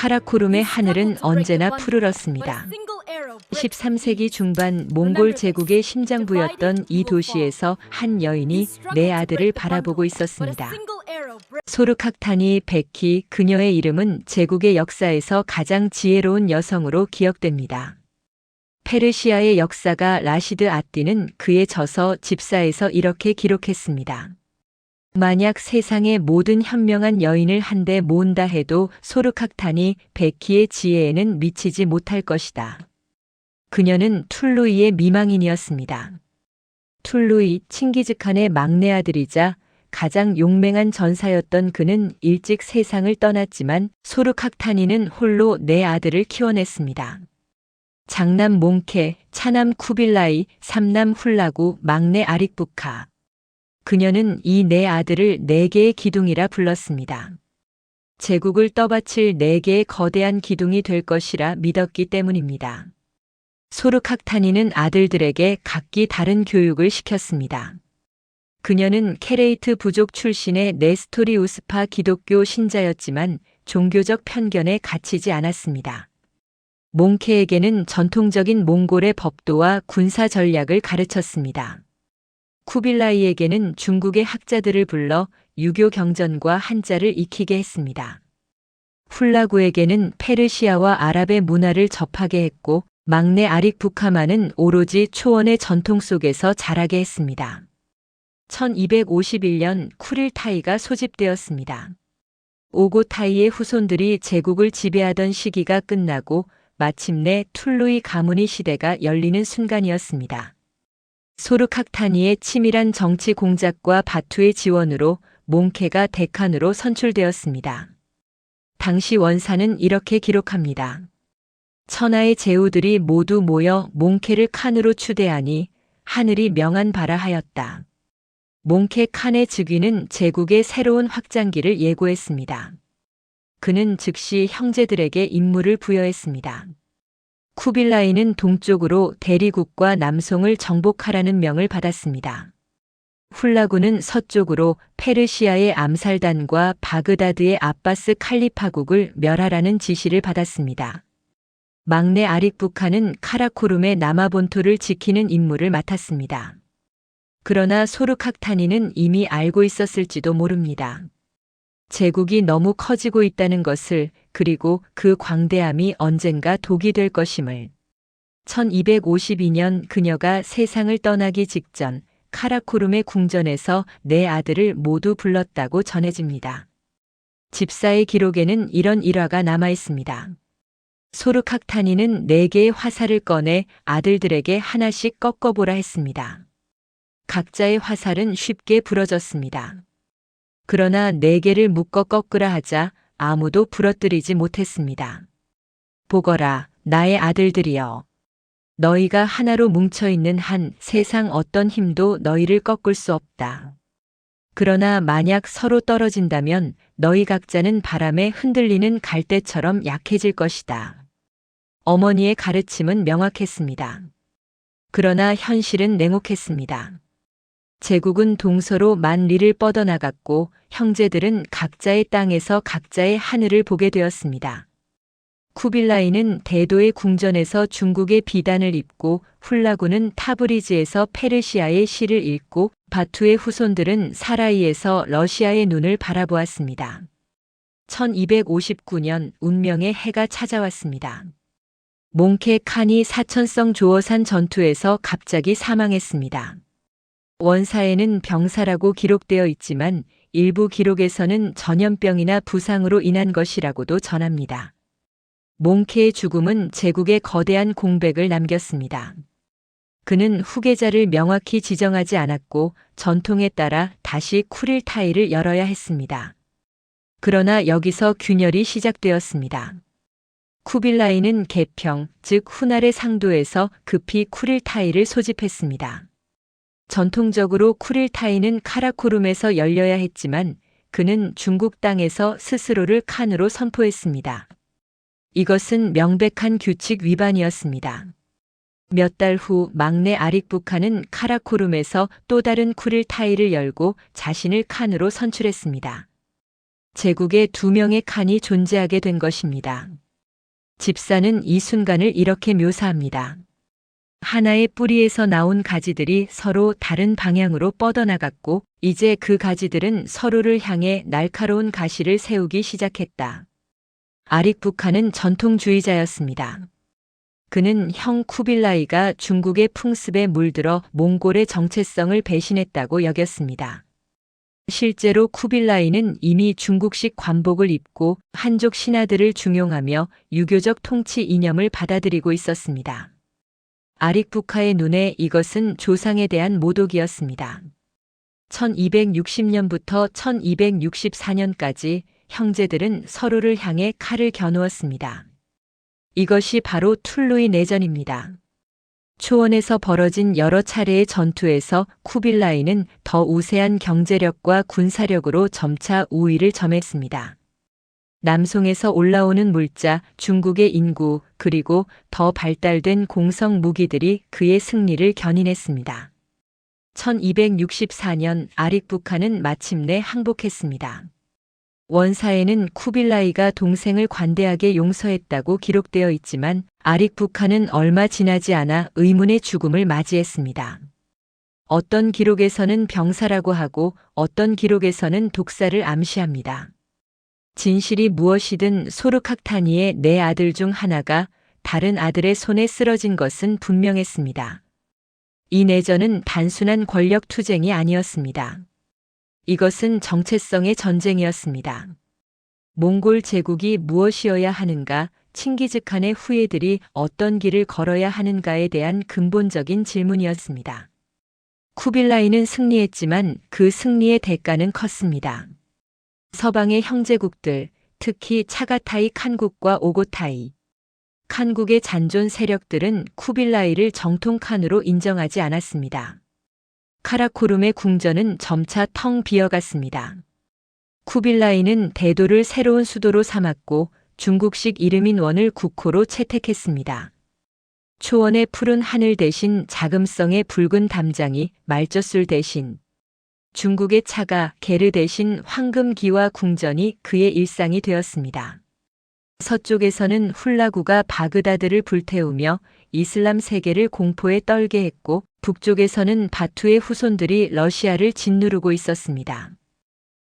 카라코룸의 하늘은 언제나 푸르렀습니다. 13세기 중반 몽골 제국의 심장부였던 이 도시에서 한 여인이 네 아들을 바라보고 있었습니다. 소르카탄이 베키, 그녀의 이름은 제국의 역사에서 가장 지혜로운 여성으로 기억됩니다. 페르시아의 역사가 라시드 아띠는 그의 저서 집사에서 이렇게 기록했습니다. 만약 세상의 모든 현명한 여인을 한데 모은다 해도 소르카탄이 베키의 지혜에는 미치지 못할 것이다. 그녀는 툴루이의 미망인이었습니다. 툴루이 칭기즈칸의 막내 아들이자 가장 용맹한 전사였던 그는 일찍 세상을 떠났지만 소르카탄이는 홀로 네 아들을 키워냈습니다. 장남 몽케, 차남 쿠빌라이, 삼남 훌라구, 막내 아릭부카. 그녀는 이 네 아들을 네 개의 기둥이라 불렀습니다. 제국을 떠받칠 네 개의 거대한 기둥이 될 것이라 믿었기 때문입니다. 소르카탄이는 아들들에게 각기 다른 교육을 시켰습니다. 그녀는 케레이트 부족 출신의 네스토리우스파 기독교 신자였지만 종교적 편견에 갇히지 않았습니다. 몽케에게는 전통적인 몽골의 법도와 군사 전략을 가르쳤습니다. 쿠빌라이에게는 중국의 학자들을 불러 유교 경전과 한자를 익히게 했습니다. 훌라구에게는 페르시아와 아랍의 문화를 접하게 했고 막내 아릭부카마는 오로지 초원의 전통 속에서 자라게 했습니다. 1251년 쿠릴타이가 소집되었습니다. 오고타이의 후손들이 제국을 지배하던 시기가 끝나고 마침내 툴루이 가문의 시대가 열리는 순간이었습니다. 소르카탄이의 치밀한 정치 공작과 바투의 지원으로 몽케가 데칸으로 선출되었습니다. 당시 원사는 이렇게 기록합니다. 천하의 제후들이 모두 모여 몽케를 칸으로 추대하니 하늘이 명한 바라 하였다. 몽케 칸의 즉위는 제국의 새로운 확장기를 예고했습니다. 그는 즉시 형제들에게 임무를 부여했습니다. 쿠빌라이는 동쪽으로 대리국과 남송을 정복하라는 명을 받았습니다. 훌라구는 서쪽으로 페르시아의 암살단과 바그다드의 아바스 칼리파국을 멸하라는 지시를 받았습니다. 막내 아릭부카는 카라코룸의 남아본토를 지키는 임무를 맡았습니다. 그러나 소르카탄이는 이미 알고 있었을지도 모릅니다. 제국이 너무 커지고 있다는 것을, 그리고 그 광대함이 언젠가 독이 될 것임을. 1252년 그녀가 세상을 떠나기 직전 카라코룸의 궁전에서 네 아들을 모두 불렀다고 전해집니다. 집사의 기록에는 이런 일화가 남아 있습니다. 소르카탄이는 네 개의 화살을 꺼내 아들들에게 하나씩 꺾어보라 했습니다. 각자의 화살은 쉽게 부러졌습니다. 그러나 네 개를 묶어 꺾으라 하자 아무도 부러뜨리지 못했습니다. 보거라, 나의 아들들이여. 너희가 하나로 뭉쳐있는 한 세상 어떤 힘도 너희를 꺾을 수 없다. 그러나 만약 서로 떨어진다면 너희 각자는 바람에 흔들리는 갈대처럼 약해질 것이다. 어머니의 가르침은 명확했습니다. 그러나 현실은 냉혹했습니다. 제국은 동서로 만리를 뻗어나갔고 형제들은 각자의 땅에서 각자의 하늘을 보게 되었습니다. 쿠빌라이는 대도의 궁전에서 중국의 비단을 입고 훌라구는 타브리즈에서 페르시아의 시를 읽고 바투의 후손들은 사라이에서 러시아의 눈을 바라보았습니다. 1259년 운명의 해가 찾아왔습니다. 몽케 칸이 사천성 조어산 전투에서 갑자기 사망했습니다. 원사에는 병사라고 기록되어 있지만 일부 기록에서는 전염병이나 부상으로 인한 것이라고도 전합니다. 몽케의 죽음은 제국에 거대한 공백을 남겼습니다. 그는 후계자를 명확히 지정하지 않았고 전통에 따라 다시 쿠릴타이를 열어야 했습니다. 그러나 여기서 균열이 시작되었습니다. 쿠빌라이는 개평, 즉 후날의 상도에서 급히 쿠릴타이를 소집했습니다. 전통적으로 쿠릴타이는 카라코룸에서 열려야 했지만 그는 중국 땅에서 스스로를 칸으로 선포했습니다. 이것은 명백한 규칙 위반이었습니다. 몇 달 후 막내 아릭부카는 카라코룸에서 또 다른 쿠릴타이를 열고 자신을 칸으로 선출했습니다. 제국에 두 명의 칸이 존재하게 된 것입니다. 집사는 이 순간을 이렇게 묘사합니다. 하나의 뿌리에서 나온 가지들이 서로 다른 방향으로 뻗어나갔고, 이제 그 가지들은 서로를 향해 날카로운 가시를 세우기 시작했다. 아릭부카는 전통주의자였습니다. 그는 형 쿠빌라이가 중국의 풍습에 물들어 몽골의 정체성을 배신했다고 여겼습니다. 실제로 쿠빌라이는 이미 중국식 관복을 입고 한족 신하들을 중용하며 유교적 통치 이념을 받아들이고 있었습니다. 아릭부카의 눈에 이것은 조상에 대한 모독이었습니다. 1260년부터 1264년까지 형제들은 서로를 향해 칼을 겨누었습니다. 이것이 바로 툴루이 내전입니다. 초원에서 벌어진 여러 차례의 전투에서 쿠빌라이는 더 우세한 경제력과 군사력으로 점차 우위를 점했습니다. 남송에서 올라오는 물자, 중국의 인구, 그리고 더 발달된 공성 무기들이 그의 승리를 견인했습니다. 1264년 아릭부카는 마침내 항복했습니다. 원사에는 쿠빌라이가 동생을 관대하게 용서했다고 기록되어 있지만 아릭부카는 얼마 지나지 않아 의문의 죽음을 맞이했습니다. 어떤 기록에서는 병사라고 하고 어떤 기록에서는 독사를 암시합니다. 진실이 무엇이든 소르카크타니의 네 아들 중 하나가 다른 아들의 손에 쓰러진 것은 분명했습니다. 이 내전은 단순한 권력 투쟁이 아니었습니다. 이것은 정체성의 전쟁이었습니다. 몽골 제국이 무엇이어야 하는가, 칭기즈칸의 후예들이 어떤 길을 걸어야 하는가에 대한 근본적인 질문이었습니다. 쿠빌라이는 승리했지만 그 승리의 대가는 컸습니다. 서방의 형제국들, 특히 차가타이 칸국과 오고타이, 칸국의 잔존 세력들은 쿠빌라이를 정통 칸으로 인정하지 않았습니다. 카라코룸의 궁전은 점차 텅 비어갔습니다. 쿠빌라이는 대도를 새로운 수도로 삼았고 중국식 이름인 원을 국호로 채택했습니다. 초원의 푸른 하늘 대신 자금성의 붉은 담장이 말젖술 대신, 중국의 차가 게르 대신 황금기와 궁전이 그의 일상이 되었습니다. 서쪽에서는 훌라구가 바그다드를 불태우며 이슬람 세계를 공포에 떨게 했고, 북쪽에서는 바투의 후손들이 러시아를 짓누르고 있었습니다.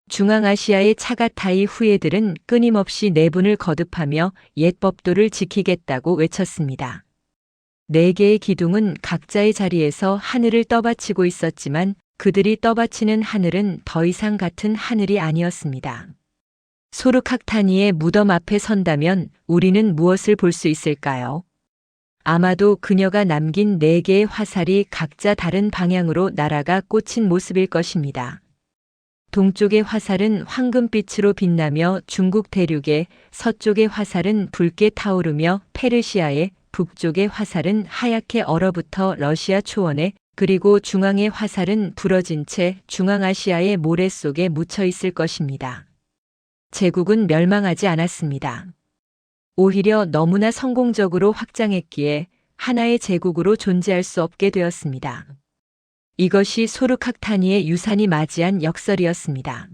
중앙아시아의 차가타이 후예들은 끊임없이 내분을 거듭하며 옛 법도를 지키겠다고 외쳤습니다. 네 개의 기둥은 각자의 자리에서 하늘을 떠받치고 있었지만 그들이 떠받치는 하늘은 더 이상 같은 하늘이 아니었습니다. 소르카크타니의 무덤 앞에 선다면 우리는 무엇을 볼 수 있을까요? 아마도 그녀가 남긴 네 개의 화살이 각자 다른 방향으로 날아가 꽂힌 모습일 것입니다. 동쪽의 화살은 황금빛으로 빛나며 중국 대륙에, 서쪽의 화살은 붉게 타오르며 페르시아에, 북쪽의 화살은 하얗게 얼어붙어 러시아 초원에, 그리고 중앙의 화살은 부러진 채 중앙아시아의 모래 속에 묻혀 있을 것입니다. 제국은 멸망하지 않았습니다. 오히려 너무나 성공적으로 확장했기에 하나의 제국으로 존재할 수 없게 되었습니다. 이것이 소르카크타니의 유산이 맞이한 역설이었습니다.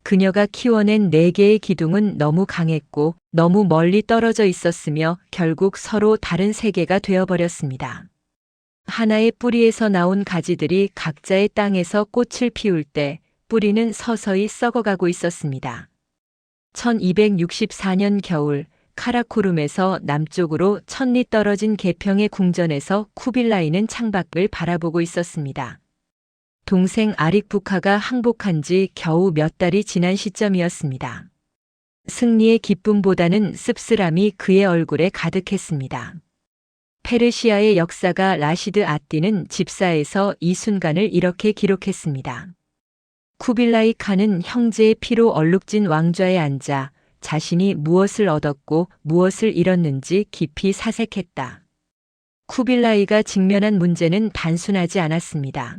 그녀가 키워낸 네 개의 기둥은 너무 강했고 너무 멀리 떨어져 있었으며 결국 서로 다른 세계가 되어버렸습니다. 하나의 뿌리에서 나온 가지들이 각자의 땅에서 꽃을 피울 때 뿌리는 서서히 썩어가고 있었습니다. 1264년 겨울 카라코룸에서 남쪽으로 1000리 떨어진 개평의 궁전에서 쿠빌라이는 창밖을 바라보고 있었습니다. 동생 아릭부카가 항복한 지 겨우 몇 달이 지난 시점이었습니다. 승리의 기쁨보다는 씁쓸함이 그의 얼굴에 가득했습니다. 페르시아의 역사가 라시드 아띠는 집사에서 이 순간을 이렇게 기록했습니다. 쿠빌라이 칸은 형제의 피로 얼룩진 왕좌에 앉아 자신이 무엇을 얻었고 무엇을 잃었는지 깊이 사색했다. 쿠빌라이가 직면한 문제는 단순하지 않았습니다.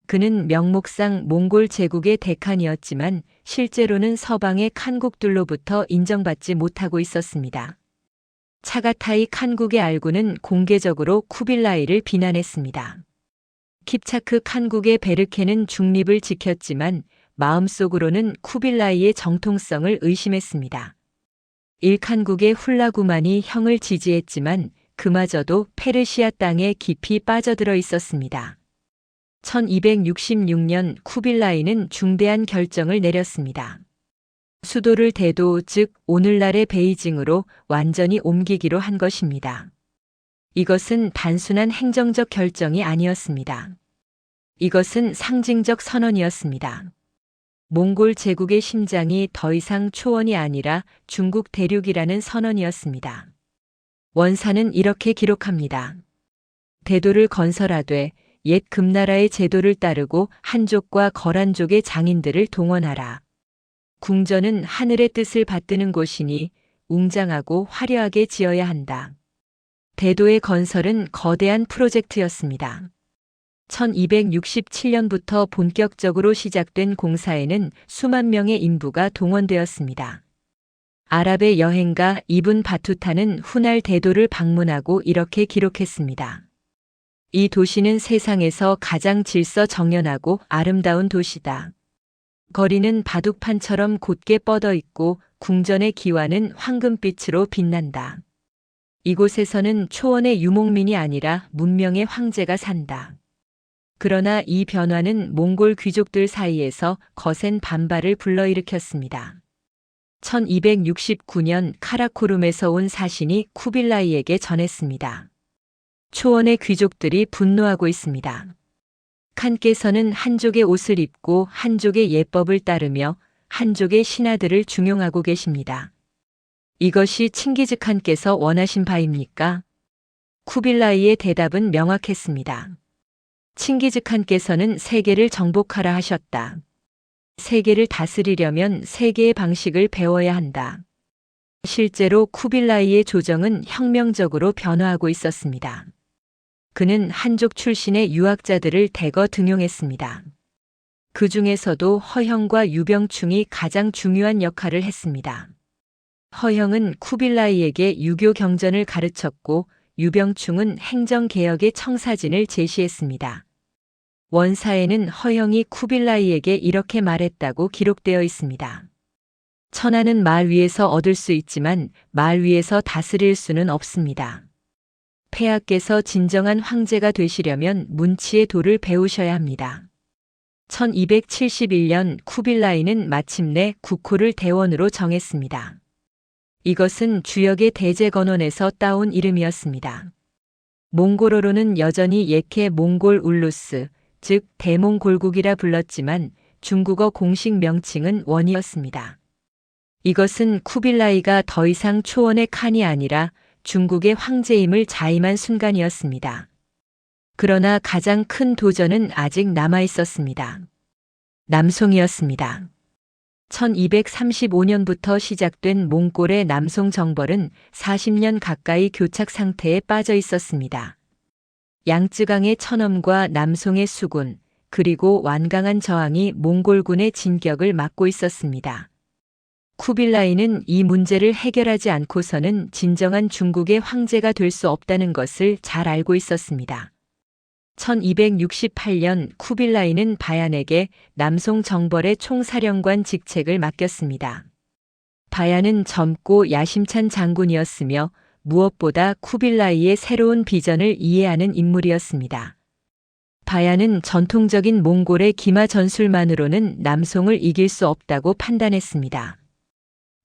그는 명목상 몽골 제국의 대칸이었지만 실제로는 서방의 칸국들로부터 인정받지 못하고 있었습니다. 차가타이 칸국의 알군은 공개적으로 쿠빌라이를 비난했습니다. 킵차크 칸국의 베르케는 중립을 지켰지만 마음속으로는 쿠빌라이의 정통성을 의심했습니다. 일칸국의 훌라구만이 형을 지지했지만 그마저도 페르시아 땅에 깊이 빠져들어 있었습니다. 1266년 쿠빌라이는 중대한 결정을 내렸습니다. 수도를 대도, 즉 오늘날의 베이징으로 완전히 옮기기로 한 것입니다. 이것은 단순한 행정적 결정이 아니었습니다. 이것은 상징적 선언이었습니다. 몽골 제국의 심장이 더 이상 초원이 아니라 중국 대륙이라는 선언이었습니다. 원사는 이렇게 기록합니다. 대도를 건설하되 옛 금나라의 제도를 따르고 한족과 거란족의 장인들을 동원하라. 궁전은 하늘의 뜻을 받드는 곳이니 웅장하고 화려하게 지어야 한다. 대도의 건설은 거대한 프로젝트였습니다. 1267년부터 본격적으로 시작된 공사에는 수만 명의 인부가 동원되었습니다. 아랍의 여행가 이븐 바투타는 훗날 대도를 방문하고 이렇게 기록했습니다. 이 도시는 세상에서 가장 질서정연하고 아름다운 도시다. 거리는 바둑판처럼 곧게 뻗어 있고 궁전의 기와는 황금빛으로 빛난다. 이곳에서는 초원의 유목민이 아니라 문명의 황제가 산다. 그러나 이 변화는 몽골 귀족들 사이에서 거센 반발을 불러일으켰습니다. 1269년 카라코룸에서 온 사신이 쿠빌라이에게 전했습니다. 초원의 귀족들이 분노하고 있습니다. 칸께서는 한족의 옷을 입고 한족의 예법을 따르며 한족의 신하들을 중용하고 계십니다. 이것이 칭기즈 칸께서 원하신 바입니까? 쿠빌라이의 대답은 명확했습니다. 칭기즈 칸께서는 세계를 정복하라 하셨다. 세계를 다스리려면 세계의 방식을 배워야 한다. 실제로 쿠빌라이의 조정은 혁명적으로 변화하고 있었습니다. 그는 한족 출신의 유학자들을 대거 등용했습니다. 그 중에서도 허형과 유병충이 가장 중요한 역할을 했습니다. 허형은 쿠빌라이에게 유교 경전을 가르쳤고 유병충은 행정개혁의 청사진을 제시했습니다. 원사에는 허형이 쿠빌라이에게 이렇게 말했다고 기록되어 있습니다. 천하는 말 위에서 얻을 수 있지만 말 위에서 다스릴 수는 없습니다. 폐하께서 진정한 황제가 되시려면 문치의 도를 배우셔야 합니다. 1271년 쿠빌라이는 마침내 국호를 대원으로 정했습니다. 이것은 주역의 대제건원에서 따온 이름이었습니다. 몽골어로는 여전히 예케 몽골 울루스, 즉 대몽골국이라 불렀지만 중국어 공식 명칭은 원이었습니다. 이것은 쿠빌라이가 더 이상 초원의 칸이 아니라 중국의 황제임을 자임한 순간이었습니다. 그러나 가장 큰 도전은 아직 남아 있었습니다. 남송이었습니다. 1235년부터 시작된 몽골의 남송 정벌은 40년 가까이 교착 상태에 빠져 있었습니다. 양쯔강의 천엄과 남송의 수군, 그리고 완강한 저항이 몽골군의 진격을 막고 있었습니다. 쿠빌라이는 이 문제를 해결하지 않고서는 진정한 중국의 황제가 될 수 없다는 것을 잘 알고 있었습니다. 1268년 쿠빌라이는 바얀에게 남송 정벌의 총사령관 직책을 맡겼습니다. 바얀은 젊고 야심찬 장군이었으며 무엇보다 쿠빌라이의 새로운 비전을 이해하는 인물이었습니다. 바얀은 전통적인 몽골의 기마 전술만으로는 남송을 이길 수 없다고 판단했습니다.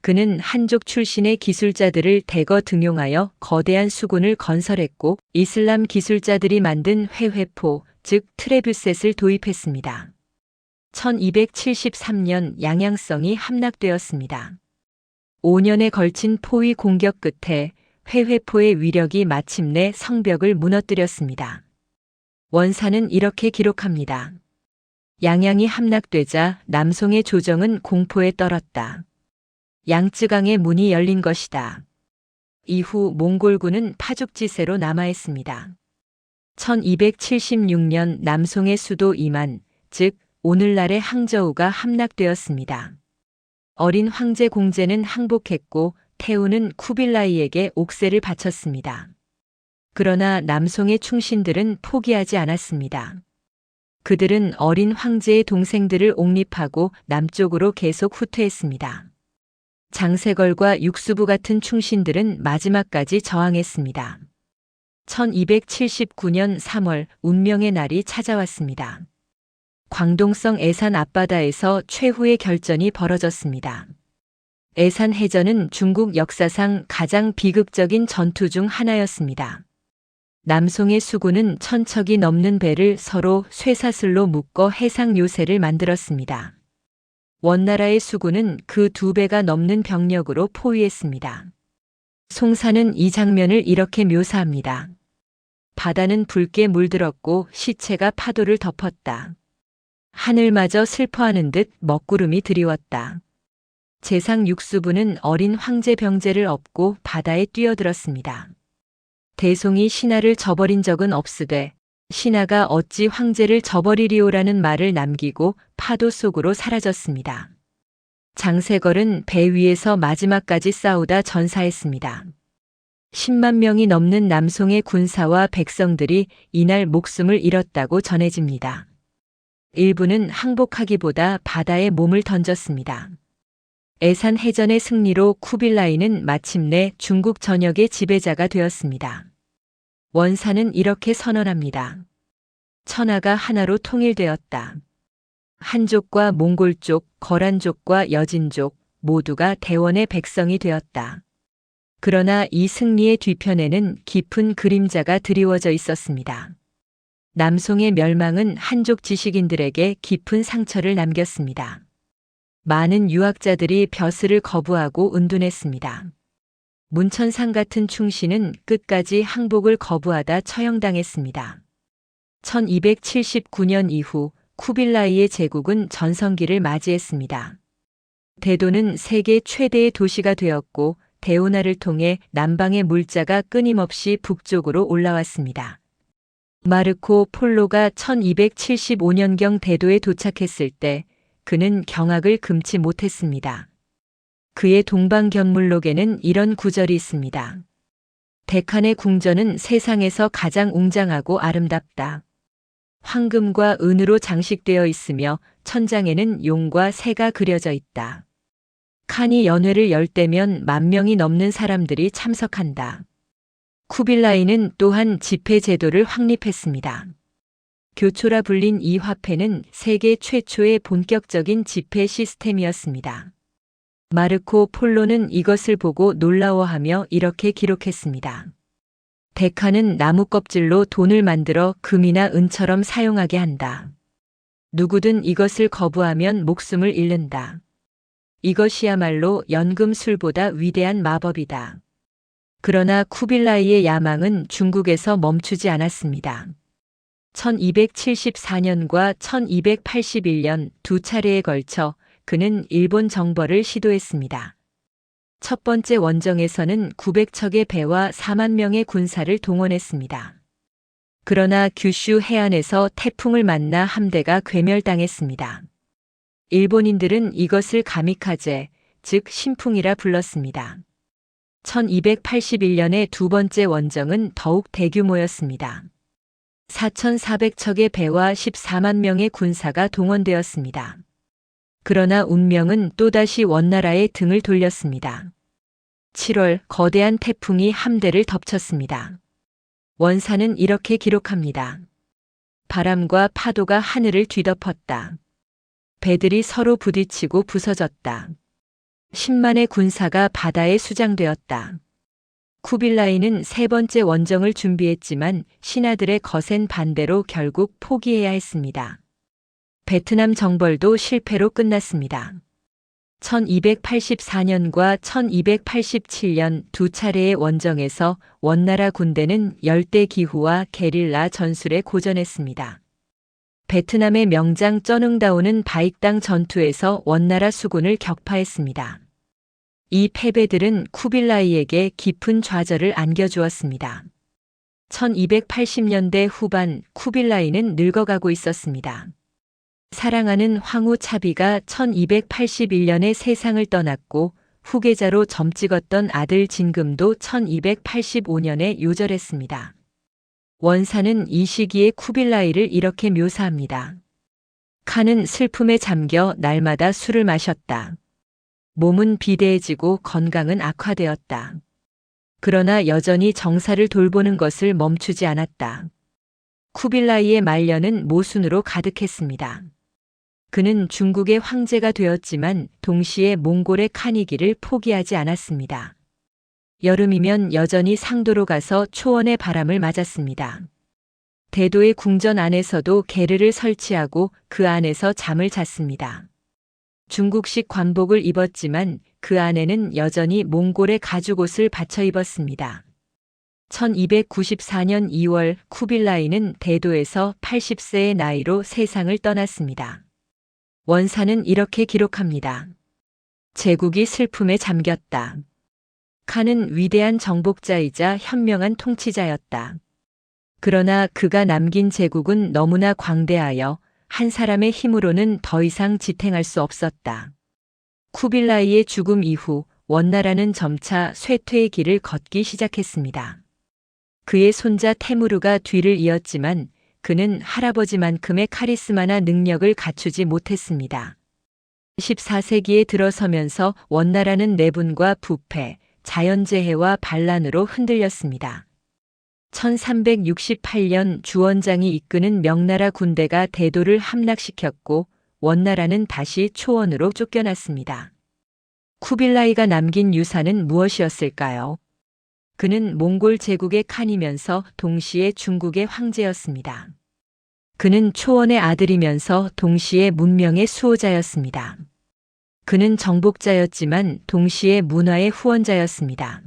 그는 한족 출신의 기술자들을 대거 등용하여 거대한 수군을 건설했고 이슬람 기술자들이 만든 회회포, 즉 트레뷰셋을 도입했습니다. 1273년 양양성이 함락되었습니다. 5년에 걸친 포위 공격 끝에 회회포의 위력이 마침내 성벽을 무너뜨렸습니다. 원사는 이렇게 기록합니다. 양양이 함락되자 남송의 조정은 공포에 떨었다. 양쯔강의 문이 열린 것이다. 이후 몽골군은 파죽지세로 남아있습니다. 1276년 남송의 수도 이만, 즉 오늘날의 항저우가 함락되었습니다. 어린 황제 공제는 항복했고 태우는 쿠빌라이에게 옥새를 바쳤습니다. 그러나 남송의 충신들은 포기하지 않았습니다. 그들은 어린 황제의 동생들을 옹립하고 남쪽으로 계속 후퇴했습니다. 장세걸과 육수부 같은 충신들은 마지막까지 저항했습니다. 1279년 3월 운명의 날이 찾아왔습니다. 광동성 애산 앞바다에서 최후의 결전이 벌어졌습니다. 애산 해전은 중국 역사상 가장 비극적인 전투 중 하나였습니다. 남송의 수군은 1000척이 넘는 배를 서로 쇠사슬로 묶어 해상 요새를 만들었습니다. 원나라의 수군은 그 2배가 넘는 병력으로 포위했습니다. 송사는 이 장면을 이렇게 묘사합니다. 바다는 붉게 물들었고 시체가 파도를 덮었다. 하늘마저 슬퍼하는 듯 먹구름이 드리웠다. 재상 육수부는 어린 황제 병제를 업고 바다에 뛰어들었습니다. 대송이 신하를 저버린 적은 없으되 신하가 어찌 황제를 저버리리오라는 말을 남기고 파도 속으로 사라졌습니다. 장세걸은 배 위에서 마지막까지 싸우다 전사했습니다. 10만 명이 넘는 남송의 군사와 백성들이 이날 목숨을 잃었다고 전해집니다. 일부는 항복하기보다 바다에 몸을 던졌습니다. 애산 해전의 승리로 쿠빌라이는 마침내 중국 전역의 지배자가 되었습니다. 원사는 이렇게 선언합니다. 천하가 하나로 통일되었다. 한족과 몽골족, 거란족과 여진족 모두가 대원의 백성이 되었다. 그러나 이 승리의 뒤편에는 깊은 그림자가 드리워져 있었습니다. 남송의 멸망은 한족 지식인들에게 깊은 상처를 남겼습니다. 많은 유학자들이 벼슬을 거부하고 은둔했습니다. 문천상 같은 충신은 끝까지 항복을 거부하다 처형당했습니다. 1279년 이후 쿠빌라이의 제국은 전성기를 맞이했습니다. 대도는 세계 최대의 도시가 되었고 대운하를 통해 남방의 물자가 끊임없이 북쪽으로 올라왔습니다. 마르코 폴로가 1275년경 대도에 도착했을 때 그는 경악을 금치 못했습니다. 그의 동방견물록에는 이런 구절이 있습니다. 데칸의 궁전은 세상에서 가장 웅장하고 아름답다. 황금과 은으로 장식되어 있으며 천장에는 용과 새가 그려져 있다. 칸이 연회를 열 때면 10,000명이 넘는 사람들이 참석한다. 쿠빌라이는 또한 집회 제도를 확립했습니다. 교초라 불린 이 화폐는 세계 최초의 본격적인 집회 시스템이었습니다. 마르코 폴로는 이것을 보고 놀라워하며 이렇게 기록했습니다. 데칸은 나무 껍질로 돈을 만들어 금이나 은처럼 사용하게 한다. 누구든 이것을 거부하면 목숨을 잃는다. 이것이야말로 연금술보다 위대한 마법이다. 그러나 쿠빌라이의 야망은 중국에서 멈추지 않았습니다. 1274년과 1281년 두 차례에 걸쳐 그는 일본 정벌을 시도했습니다. 첫 번째 원정에서는 900척의 배와 4만 명의 군사를 동원했습니다. 그러나 규슈 해안에서 태풍을 만나 함대가 괴멸당했습니다. 일본인들은 이것을 가미카제, 즉 신풍이라 불렀습니다. 1281년의 두 번째 원정은 더욱 대규모였습니다. 4,400척의 배와 14만 명의 군사가 동원되었습니다. 그러나 운명은 또다시 원나라의 등을 돌렸습니다. 7월 거대한 태풍이 함대를 덮쳤습니다. 원사는 이렇게 기록합니다. 바람과 파도가 하늘을 뒤덮었다. 배들이 서로 부딪히고 부서졌다. 10만의 군사가 바다에 수장되었다. 쿠빌라이는 세 번째 원정을 준비했지만 신하들의 거센 반대로 결국 포기해야 했습니다. 베트남 정벌도 실패로 끝났습니다. 1284년과 1287년 두 차례의 원정에서 원나라 군대는 열대 기후와 게릴라 전술에 고전했습니다. 베트남의 명장 쩌능다오는 바익당 전투에서 원나라 수군을 격파했습니다. 이 패배들은 쿠빌라이에게 깊은 좌절을 안겨주었습니다. 1280년대 후반 쿠빌라이는 늙어가고 있었습니다. 사랑하는 황후 차비가 1281년에 세상을 떠났고 후계자로 점찍었던 아들 진금도 1285년에 요절했습니다. 원사는 이 시기에 쿠빌라이를 이렇게 묘사합니다. 칸은 슬픔에 잠겨 날마다 술을 마셨다. 몸은 비대해지고 건강은 악화되었다. 그러나 여전히 정사를 돌보는 것을 멈추지 않았다. 쿠빌라이의 말년은 모순으로 가득했습니다. 그는 중국의 황제가 되었지만 동시에 몽골의 칸이기를 포기하지 않았습니다. 여름이면 여전히 상도로 가서 초원의 바람을 맞았습니다. 대도의 궁전 안에서도 게르를 설치하고 그 안에서 잠을 잤습니다. 중국식 관복을 입었지만 그 안에는 여전히 몽골의 가죽옷을 받쳐 입었습니다. 1294년 2월 쿠빌라이는 대도에서 80세의 나이로 세상을 떠났습니다. 원사는 이렇게 기록합니다. 제국이 슬픔에 잠겼다. 칸은 위대한 정복자이자 현명한 통치자였다. 그러나 그가 남긴 제국은 너무나 광대하여 한 사람의 힘으로는 더 이상 지탱할 수 없었다. 쿠빌라이의 죽음 이후 원나라는 점차 쇠퇴의 길을 걷기 시작했습니다. 그의 손자 테무르가 뒤를 이었지만 그는 할아버지만큼의 카리스마나 능력을 갖추지 못했습니다. 14세기에 들어서면서 원나라는 내분과 부패, 자연재해와 반란으로 흔들렸습니다. 1368년 주원장이 이끄는 명나라 군대가 대도를 함락시켰고 원나라는 다시 초원으로 쫓겨났습니다. 쿠빌라이가 남긴 유산은 무엇이었을까요? 그는 몽골 제국의 칸이면서 동시에 중국의 황제였습니다. 그는 초원의 아들이면서 동시에 문명의 수호자였습니다. 그는 정복자였지만 동시에 문화의 후원자였습니다.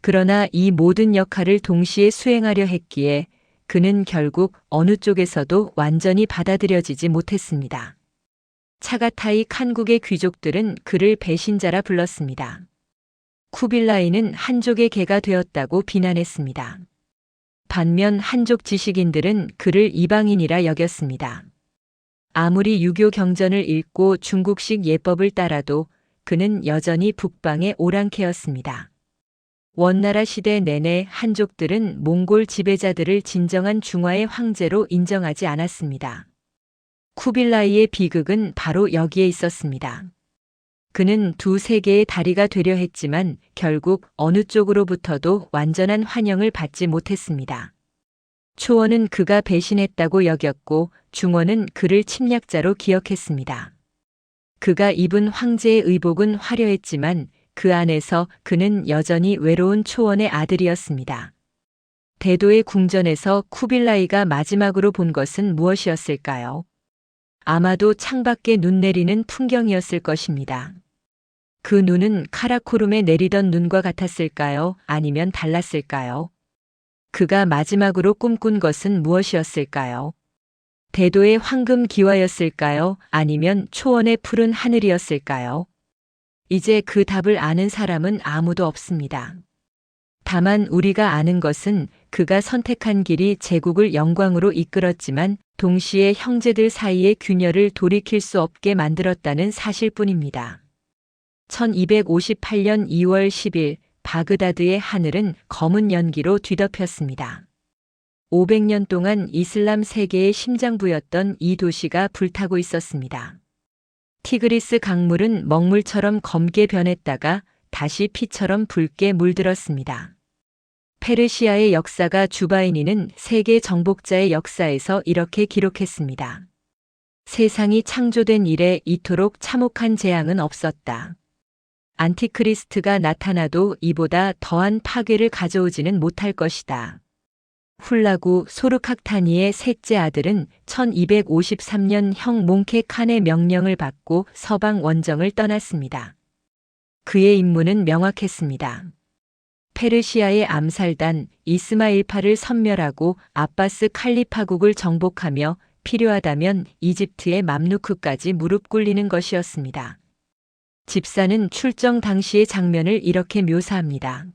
그러나 이 모든 역할을 동시에 수행하려 했기에 그는 결국 어느 쪽에서도 완전히 받아들여지지 못했습니다. 차가타이 칸국의 귀족들은 그를 배신자라 불렀습니다. 쿠빌라이는 한족의 개가 되었다고 비난했습니다. 반면 한족 지식인들은 그를 이방인이라 여겼습니다. 아무리 유교 경전을 읽고 중국식 예법을 따라도 그는 여전히 북방의 오랑캐였습니다. 원나라 시대 내내 한족들은 몽골 지배자들을 진정한 중화의 황제로 인정하지 않았습니다. 쿠빌라이의 비극은 바로 여기에 있었습니다. 그는 두 세계의 다리가 되려 했지만 결국 어느 쪽으로부터도 완전한 환영을 받지 못했습니다. 초원은 그가 배신했다고 여겼고 중원은 그를 침략자로 기억했습니다. 그가 입은 황제의 의복은 화려했지만 그 안에서 그는 여전히 외로운 초원의 아들이었습니다. 대도의 궁전에서 쿠빌라이가 마지막으로 본 것은 무엇이었을까요? 아마도 창밖에 눈 내리는 풍경이었을 것입니다. 그 눈은 카라코룸에 내리던 눈과 같았을까요? 아니면 달랐을까요? 그가 마지막으로 꿈꾼 것은 무엇이었을까요? 대도의 황금 기와였을까요? 아니면 초원의 푸른 하늘이었을까요? 이제 그 답을 아는 사람은 아무도 없습니다. 다만 우리가 아는 것은 그가 선택한 길이 제국을 영광으로 이끌었지만 동시에 형제들 사이의 균열을 돌이킬 수 없게 만들었다는 사실뿐입니다. 1258년 2월 10일 바그다드의 하늘은 검은 연기로 뒤덮였습니다. 500년 동안 이슬람 세계의 심장부였던 이 도시가 불타고 있었습니다. 티그리스 강물은 먹물처럼 검게 변했다가 다시 피처럼 붉게 물들었습니다. 페르시아의 역사가 주바이니는 세계 정복자의 역사에서 이렇게 기록했습니다. 세상이 창조된 이래 이토록 참혹한 재앙은 없었다. 안티크리스트가 나타나도 이보다 더한 파괴를 가져오지는 못할 것이다. 훌라구 소르칵타니의 셋째 아들은 1253년 형 몽케 칸의 명령을 받고 서방 원정을 떠났습니다. 그의 임무는 명확했습니다. 페르시아의 암살단 이스마일파를 섬멸하고 아바스 칼리파국을 정복하며 필요하다면 이집트의 맘루크까지 무릎 꿇리는 것이었습니다. 집사는 출정 당시의 장면을 이렇게 묘사합니다.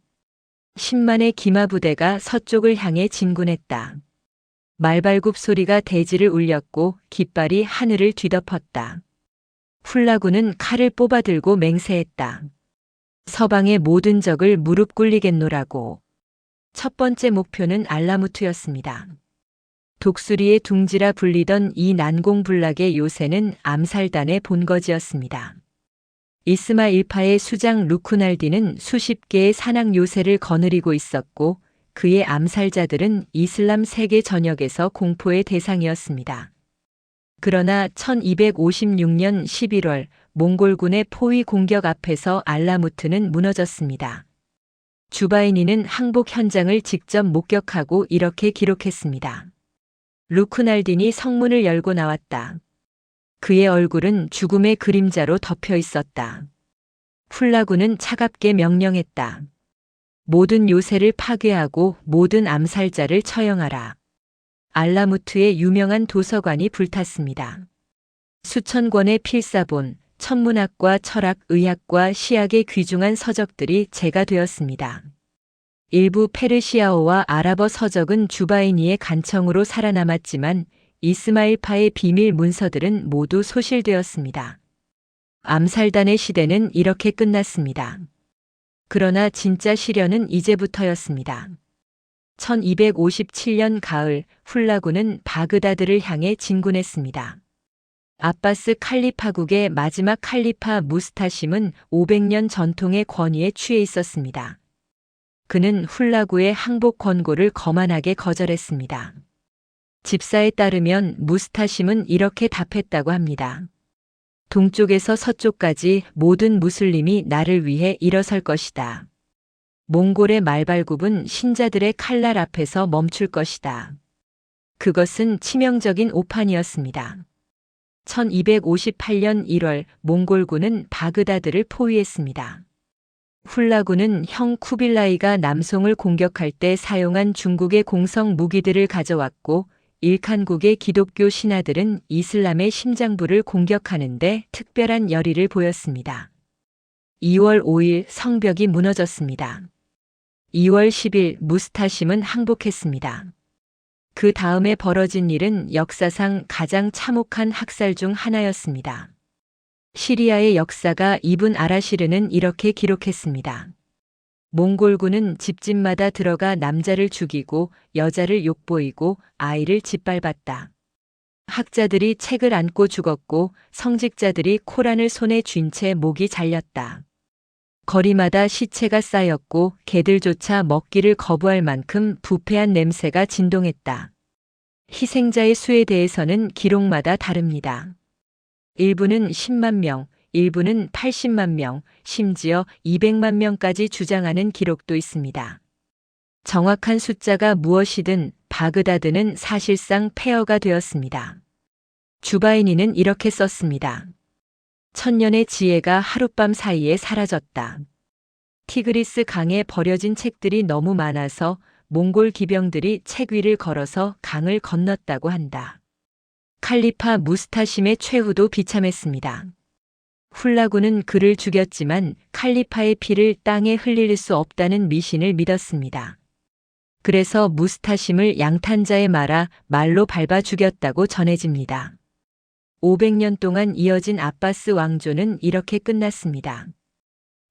10만의 기마 부대가 서쪽을 향해 진군했다. 말발굽 소리가 대지를 울렸고 깃발이 하늘을 뒤덮었다. 훌라구는 칼을 뽑아들고 맹세했다. 서방의 모든 적을 무릎 꿇리겠노라고. 첫 번째 목표는 알라무트였습니다. 독수리의 둥지라 불리던 이 난공불락의 요새는 암살단의 본거지였습니다. 이스마일파의 수장 루크날디는 수십 개의 산악 요새를 거느리고 있었고 그의 암살자들은 이슬람 세계 전역에서 공포의 대상이었습니다. 그러나 1256년 11월 몽골군의 포위 공격 앞에서 알라무트는 무너졌습니다. 주바이니는 항복 현장을 직접 목격하고 이렇게 기록했습니다. 루크날딘이 성문을 열고 나왔다. 그의 얼굴은 죽음의 그림자로 덮여 있었다. 훌라군은 차갑게 명령했다. 모든 요새를 파괴하고 모든 암살자를 처형하라. 알라무트의 유명한 도서관이 불탔습니다. 수천 권의 필사본, 천문학과 철학, 의학과 시학의 귀중한 서적들이 재가 되었습니다. 일부 페르시아어와 아랍어 서적은 주바이니의 간청으로 살아남았지만 이스마일파의 비밀 문서들은 모두 소실되었습니다. 암살단의 시대는 이렇게 끝났습니다. 그러나 진짜 시련은 이제부터였습니다. 1257년 가을 훌라군은 바그다드를 향해 진군했습니다. 아바스 칼리파국의 마지막 칼리파 무스타심은 500년 전통의 권위에 취해 있었습니다. 그는 훌라구의 항복 권고를 거만하게 거절했습니다. 집사에 따르면 무스타심은 이렇게 답했다고 합니다. 동쪽에서 서쪽까지 모든 무슬림이 나를 위해 일어설 것이다. 몽골의 말발굽은 신자들의 칼날 앞에서 멈출 것이다. 그것은 치명적인 오판이었습니다. 1258년 1월 몽골군은 바그다드를 포위했습니다. 훌라군은 형 쿠빌라이가 남송을 공격할 때 사용한 중국의 공성 무기들을 가져왔고 일칸국의 기독교 신하들은 이슬람의 심장부를 공격하는데 특별한 열의를 보였습니다. 2월 5일 성벽이 무너졌습니다. 2월 10일 무스타심은 항복했습니다. 그 다음에 벌어진 일은 역사상 가장 참혹한 학살 중 하나였습니다. 시리아의 역사가 이븐 아라시르는 이렇게 기록했습니다. 몽골군은 집집마다 들어가 남자를 죽이고 여자를 욕보이고 아이를 짓밟았다. 학자들이 책을 안고 죽었고 성직자들이 코란을 손에 쥔 채 목이 잘렸다. 거리마다 시체가 쌓였고 개들조차 먹기를 거부할 만큼 부패한 냄새가 진동했다. 희생자의 수에 대해서는 기록마다 다릅니다. 일부는 10만 명, 일부는 80만 명, 심지어 200만 명까지 주장하는 기록도 있습니다. 정확한 숫자가 무엇이든 바그다드는 사실상 폐허가 되었습니다. 주바이니는 이렇게 썼습니다. 천년의 지혜가 하룻밤 사이에 사라졌다. 티그리스 강에 버려진 책들이 너무 많아서 몽골 기병들이 책 위를 걸어서 강을 건넜다고 한다. 칼리파 무스타심의 최후도 비참했습니다. 훌라군은 그를 죽였지만 칼리파의 피를 땅에 흘릴 수 없다는 미신을 믿었습니다. 그래서 무스타심을 양탄자에 말아 말로 밟아 죽였다고 전해집니다. 500년 동안 이어진 아바스 왕조는 이렇게 끝났습니다.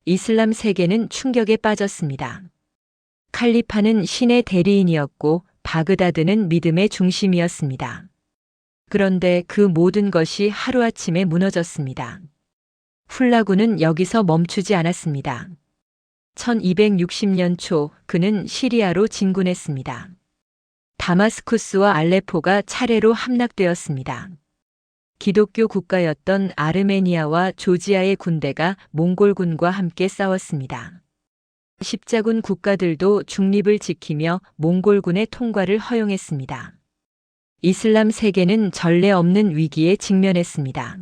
이슬람 세계는 충격에 빠졌습니다. 칼리파는 신의 대리인이었고 바그다드는 믿음의 중심이었습니다. 그런데 그 모든 것이 하루아침에 무너졌습니다. 훌라군은 여기서 멈추지 않았습니다. 1260년 초 그는 시리아로 진군했습니다. 다마스쿠스와 알레포가 차례로 함락되었습니다. 기독교 국가였던 아르메니아와 조지아의 군대가 몽골군과 함께 싸웠습니다. 십자군 국가들도 중립을 지키며 몽골군의 통과를 허용했습니다. 이슬람 세계는 전례 없는 위기에 직면했습니다.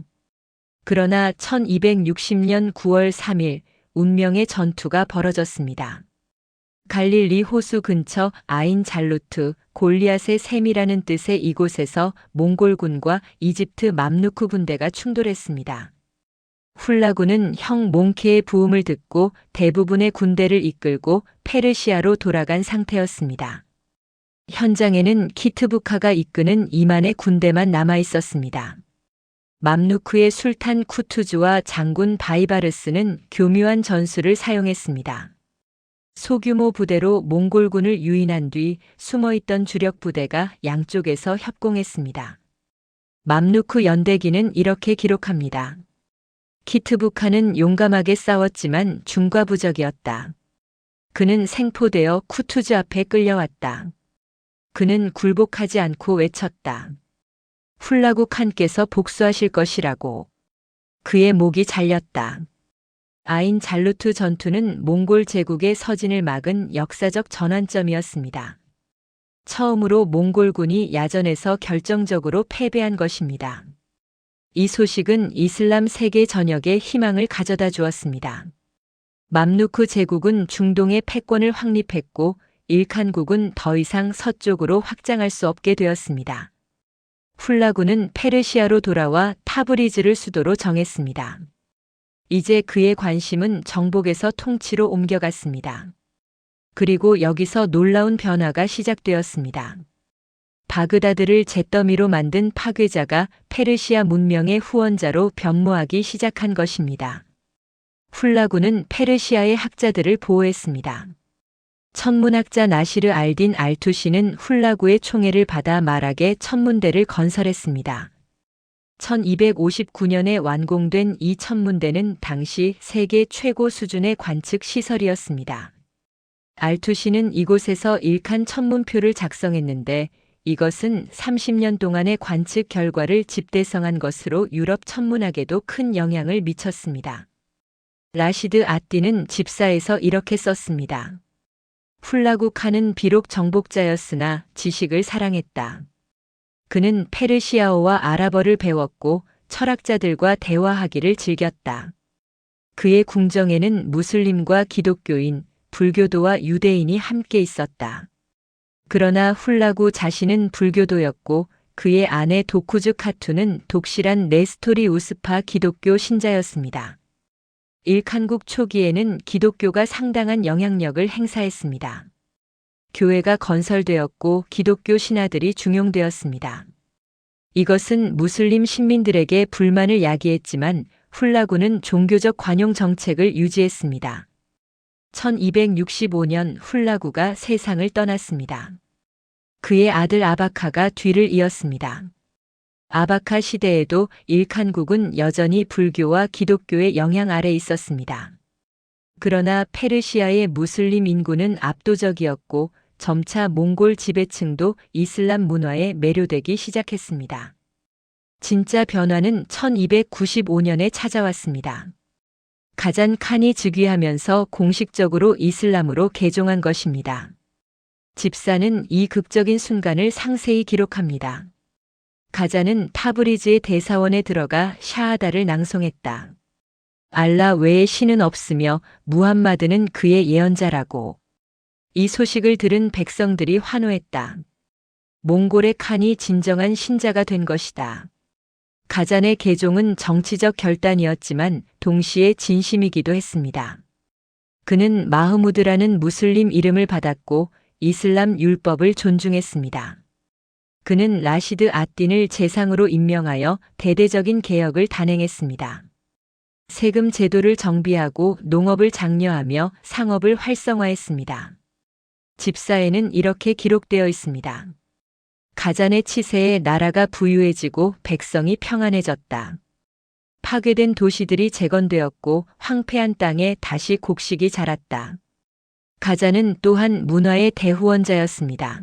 그러나 1260년 9월 3일 운명의 전투가 벌어졌습니다. 갈릴리 호수 근처 아인 잘루트, 골리앗의 샘이라는 뜻의 이곳에서 몽골군과 이집트 맘루크 군대가 충돌했습니다. 훌라군은 형 몽케의 부음을 듣고 대부분의 군대를 이끌고 페르시아로 돌아간 상태였습니다. 현장에는 키트부카가 이끄는 2만의 군대만 남아 있었습니다. 맘루크의 술탄 쿠투즈와 장군 바이바르스는 교묘한 전술을 사용했습니다. 소규모 부대로 몽골군을 유인한 뒤 숨어있던 주력 부대가 양쪽에서 협공했습니다. 맘루크 연대기는 이렇게 기록합니다. 키트부카는 용감하게 싸웠지만 중과부적이었다. 그는 생포되어 쿠투즈 앞에 끌려왔다. 그는 굴복하지 않고 외쳤다. 훌라구 칸께서 복수하실 것이라고. 그의 목이 잘렸다. 아인 잘루투 전투는 몽골 제국의 서진을 막은 역사적 전환점이었습니다. 처음으로 몽골군이 야전에서 결정적으로 패배한 것입니다. 이 소식은 이슬람 세계 전역에 희망을 가져다 주었습니다. 맘루크 제국은 중동의 패권을 확립했고 일칸국은 더 이상 서쪽으로 확장할 수 없게 되었습니다. 훌라구는 페르시아로 돌아와 타브리즈를 수도로 정했습니다. 이제 그의 관심은 정복에서 통치로 옮겨갔습니다. 그리고 여기서 놀라운 변화가 시작되었습니다. 바그다드를 잿더미로 만든 파괴자가 페르시아 문명의 후원자로 변모하기 시작한 것입니다. 훌라구는 페르시아의 학자들을 보호했습니다. 천문학자 나시르 알딘 알투시는 훌라구의 총애를 받아 마락에 천문대를 건설했습니다. 1259년에 완공된 이 천문대는 당시 세계 최고 수준의 관측 시설이었습니다. 알투시는 이곳에서 일칸 천문표를 작성했는데 이것은 30년 동안의 관측 결과를 집대성한 것으로 유럽 천문학에도 큰 영향을 미쳤습니다. 라시드 아띠는 집사에서 이렇게 썼습니다. 훌라구 칸은 비록 정복자였으나 지식을 사랑했다. 그는 페르시아어와 아랍어를 배웠고 철학자들과 대화하기를 즐겼다. 그의 궁정에는 무슬림과 기독교인, 불교도와 유대인이 함께 있었다. 그러나 훌라구 자신은 불교도였고 그의 아내 도쿠즈 카투는 독실한 네스토리 우스파 기독교 신자였습니다. 일칸국 초기에는 기독교가 상당한 영향력을 행사했습니다. 교회가 건설되었고 기독교 신하들이 중용되었습니다. 이것은 무슬림 신민들에게 불만을 야기했지만 훌라구는 종교적 관용 정책을 유지했습니다. 1265년 훌라구가 세상을 떠났습니다. 그의 아들 아바카가 뒤를 이었습니다. 아바카 시대에도 일칸국은 여전히 불교와 기독교의 영향 아래 있었습니다. 그러나 페르시아의 무슬림 인구는 압도적이었고 점차 몽골 지배층도 이슬람 문화에 매료되기 시작했습니다. 진짜 변화는 1295년에 찾아왔습니다. 가잔 칸이 즉위하면서 공식적으로 이슬람으로 개종한 것입니다. 집사는 이 극적인 순간을 상세히 기록합니다. 가잔은 타브리즈의 대사원에 들어가 샤하다를 낭송했다. 알라 외에 신은 없으며 무함마드는 그의 예언자라고. 이 소식을 들은 백성들이 환호했다. 몽골의 칸이 진정한 신자가 된 것이다. 가잔의 개종은 정치적 결단이었지만 동시에 진심이기도 했습니다. 그는 마흐무드라는 무슬림 이름을 받았고 이슬람 율법을 존중했습니다. 그는 라시드 아딘을 재상으로 임명하여 대대적인 개혁을 단행했습니다. 세금 제도를 정비하고 농업을 장려하며 상업을 활성화했습니다. 집사에는 이렇게 기록되어 있습니다. 가잔의 치세에 나라가 부유해지고 백성이 평안해졌다. 파괴된 도시들이 재건되었고 황폐한 땅에 다시 곡식이 자랐다. 가잔은 또한 문화의 대후원자였습니다.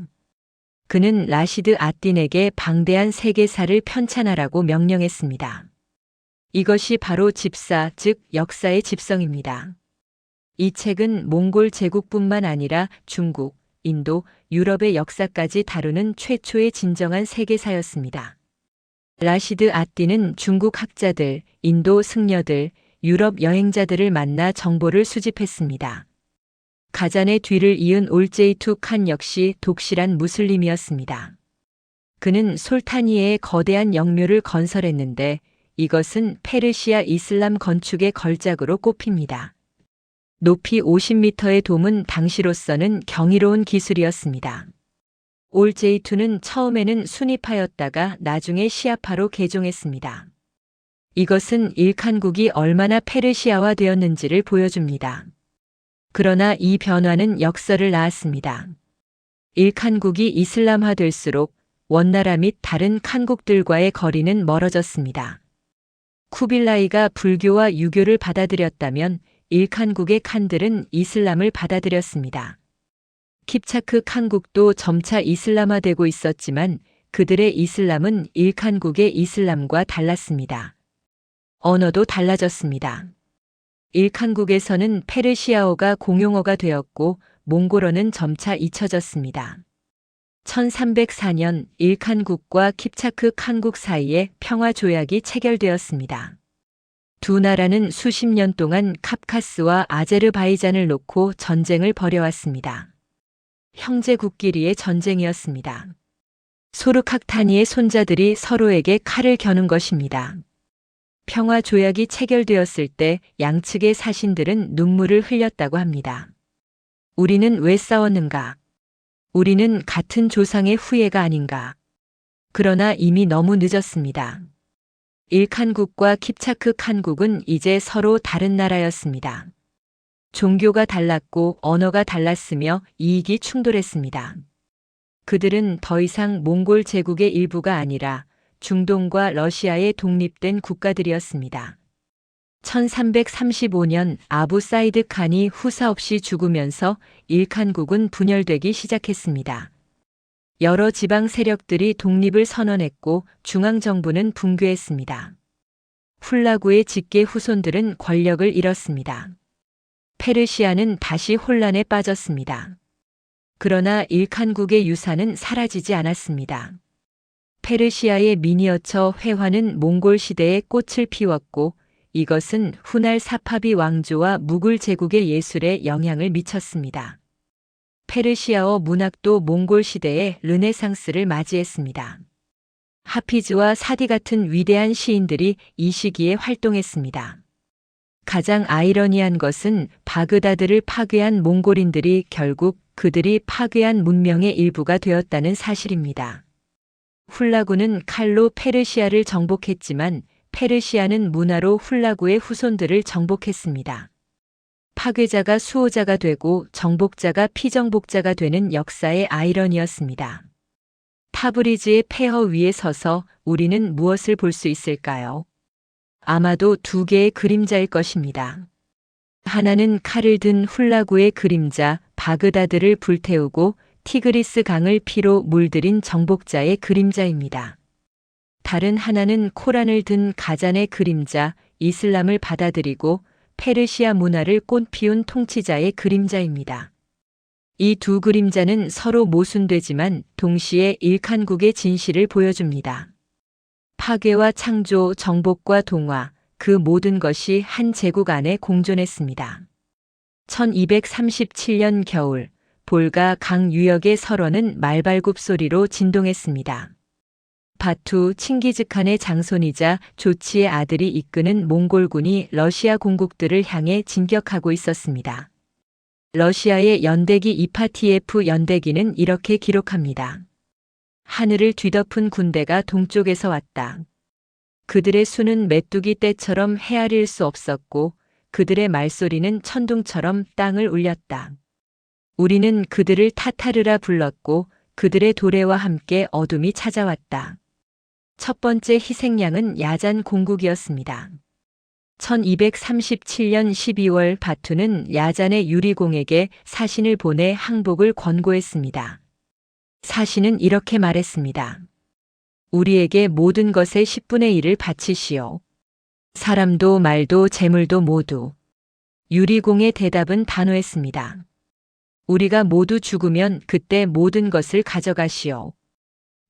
그는 라시드 아딘에게 방대한 세계사를 편찬하라고 명령했습니다. 이것이 바로 집사, 즉 역사의 집성입니다. 이 책은 몽골 제국뿐만 아니라 중국, 인도, 유럽의 역사까지 다루는 최초의 진정한 세계사였습니다. 라시드 아딘은 중국 학자들, 인도 승려들, 유럽 여행자들을 만나 정보를 수집했습니다. 가잔의 뒤를 이은 올제이투 칸 역시 독실한 무슬림이었습니다. 그는 솔타니에의 거대한 영묘를 건설했는데 이것은 페르시아 이슬람 건축의 걸작으로 꼽힙니다. 높이 50m의 돔은 당시로서는 경이로운 기술이었습니다. 올제이투는 처음에는 수니파였다가 나중에 시아파로 개종했습니다. 이것은 일칸국이 얼마나 페르시아화 되었는지를 보여줍니다. 그러나 이 변화는 역설을 낳았습니다. 일칸국이 이슬람화될수록 원나라 및 다른 칸국들과의 거리는 멀어졌습니다. 쿠빌라이가 불교와 유교를 받아들였다면 일칸국의 칸들은 이슬람을 받아들였습니다. 킵차크 칸국도 점차 이슬람화되고 있었지만 그들의 이슬람은 일칸국의 이슬람과 달랐습니다. 언어도 달라졌습니다. 일칸국에서는 페르시아어가 공용어가 되었고 몽골어는 점차 잊혀졌습니다. 1304년 일칸국과 킵차크 칸국 사이에 평화 조약이 체결되었습니다. 두 나라는 수십 년 동안 카프카스와 아제르바이잔을 놓고 전쟁을 벌여왔습니다. 형제국끼리의 전쟁이었습니다. 소르카크타니의 손자들이 서로에게 칼을 겨눈 것입니다. 평화 조약이 체결되었을 때 양측의 사신들은 눈물을 흘렸다고 합니다. 우리는 왜 싸웠는가? 우리는 같은 조상의 후예가 아닌가? 그러나 이미 너무 늦었습니다. 일칸국과 킵차크 칸국은 이제 서로 다른 나라였습니다. 종교가 달랐고 언어가 달랐으며 이익이 충돌했습니다. 그들은 더 이상 몽골 제국의 일부가 아니라 중동과 러시아의 독립된 국가들이었습니다. 1335년 아부 사이드 칸이 후사 없이 죽으면서 일칸국은 분열되기 시작했습니다. 여러 지방 세력들이 독립을 선언했고 중앙정부는 붕괴했습니다. 훌라구의 직계 후손들은 권력을 잃었습니다. 페르시아는 다시 혼란에 빠졌습니다. 그러나 일칸국의 유산은 사라지지 않았습니다. 페르시아의 미니어처 회화는 몽골 시대에 꽃을 피웠고 이것은 훗날 사파비 왕조와 무굴 제국의 예술에 영향을 미쳤습니다. 페르시아어 문학도 몽골 시대의 르네상스를 맞이했습니다. 하피즈와 사디 같은 위대한 시인들이 이 시기에 활동했습니다. 가장 아이러니한 것은 바그다드를 파괴한 몽골인들이 결국 그들이 파괴한 문명의 일부가 되었다는 사실입니다. 훌라구는 칼로 페르시아를 정복했지만 페르시아는 문화로 훌라구의 후손들을 정복했습니다. 파괴자가 수호자가 되고 정복자가 피정복자가 되는 역사의 아이러니였습니다. 타브리즈의 폐허 위에 서서 우리는 무엇을 볼 수 있을까요? 아마도 두 개의 그림자일 것입니다. 하나는 칼을 든 훌라구의 그림자 바그다드를 불태우고 티그리스 강을 피로 물들인 정복자의 그림자입니다. 다른 하나는 코란을 든 가잔의 그림자 이슬람을 받아들이고 페르시아 문화를 꽃피운 통치자의 그림자입니다. 이 두 그림자는 서로 모순되지만 동시에 일칸국의 진실을 보여줍니다. 파괴와 창조, 정복과 동화, 그 모든 것이 한 제국 안에 공존했습니다. 1237년 겨울, 볼가 강 유역의 설원은 말발굽 소리로 진동했습니다. 바투 칭기즈칸의 장손이자 조치의 아들이 이끄는 몽골군이 러시아 공국들을 향해 진격하고 있었습니다. 러시아의 연대기 이파티에프 연대기는 이렇게 기록합니다. 하늘을 뒤덮은 군대가 동쪽에서 왔다. 그들의 수는 메뚜기 떼처럼 헤아릴 수 없었고 그들의 말소리는 천둥처럼 땅을 울렸다. 우리는 그들을 타타르라 불렀고 그들의 도래와 함께 어둠이 찾아왔다. 첫 번째 희생양은 야잔 공국이었습니다. 1237년 12월 바투는 야잔의 유리공에게 사신을 보내 항복을 권고했습니다. 사신은 이렇게 말했습니다. 우리에게 모든 것의 10분의 1을 바치시오. 사람도 말도 재물도 모두. 유리공의 대답은 단호했습니다. 우리가 모두 죽으면 그때 모든 것을 가져가시오.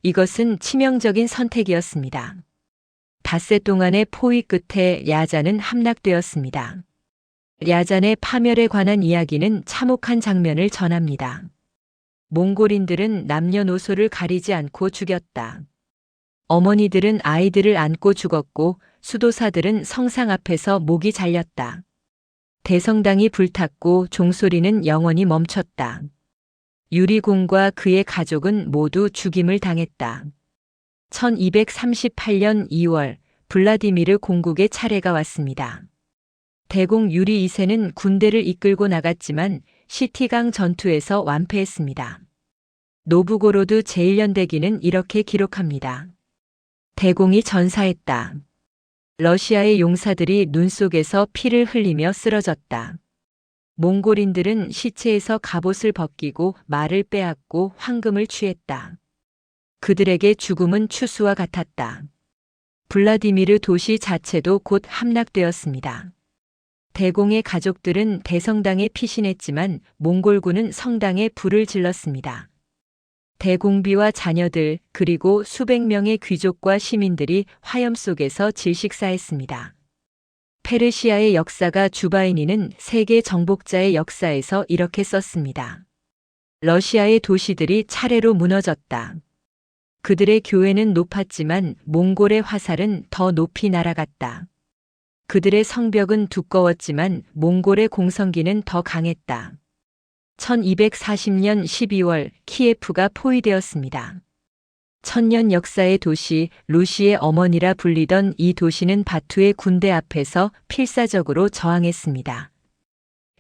이것은 치명적인 선택이었습니다. 닷새 동안의 포위 끝에 야잔은 함락되었습니다. 야잔의 파멸에 관한 이야기는 참혹한 장면을 전합니다. 몽골인들은 남녀노소를 가리지 않고 죽였다. 어머니들은 아이들을 안고 죽었고 수도사들은 성상 앞에서 목이 잘렸다. 대성당이 불탔고 종소리는 영원히 멈췄다. 유리공과 그의 가족은 모두 죽임을 당했다. 1238년 2월 블라디미르 공국의 차례가 왔습니다. 대공 유리 2세는 군대를 이끌고 나갔지만 시티강 전투에서 완패했습니다. 노브고로드 제1연대기는 이렇게 기록합니다. 대공이 전사했다. 러시아의 용사들이 눈 속에서 피를 흘리며 쓰러졌다. 몽골인들은 시체에서 갑옷을 벗기고 말을 빼앗고 황금을 취했다. 그들에게 죽음은 추수와 같았다. 블라디미르 도시 자체도 곧 함락되었습니다. 대공의 가족들은 대성당에 피신했지만 몽골군은 성당에 불을 질렀습니다. 대공비와 자녀들 그리고 수백 명의 귀족과 시민들이 화염 속에서 질식사했습니다. 페르시아의 역사가 주바이니는 세계 정복자의 역사에서 이렇게 썼습니다. 러시아의 도시들이 차례로 무너졌다. 그들의 교회는 높았지만 몽골의 화살은 더 높이 날아갔다. 그들의 성벽은 두꺼웠지만 몽골의 공성기는 더 강했다. 1240년 12월 키예프가 포위되었습니다. 천년 역사의 도시 루시의 어머니라 불리던 이 도시는 바투의 군대 앞에서 필사적으로 저항했습니다.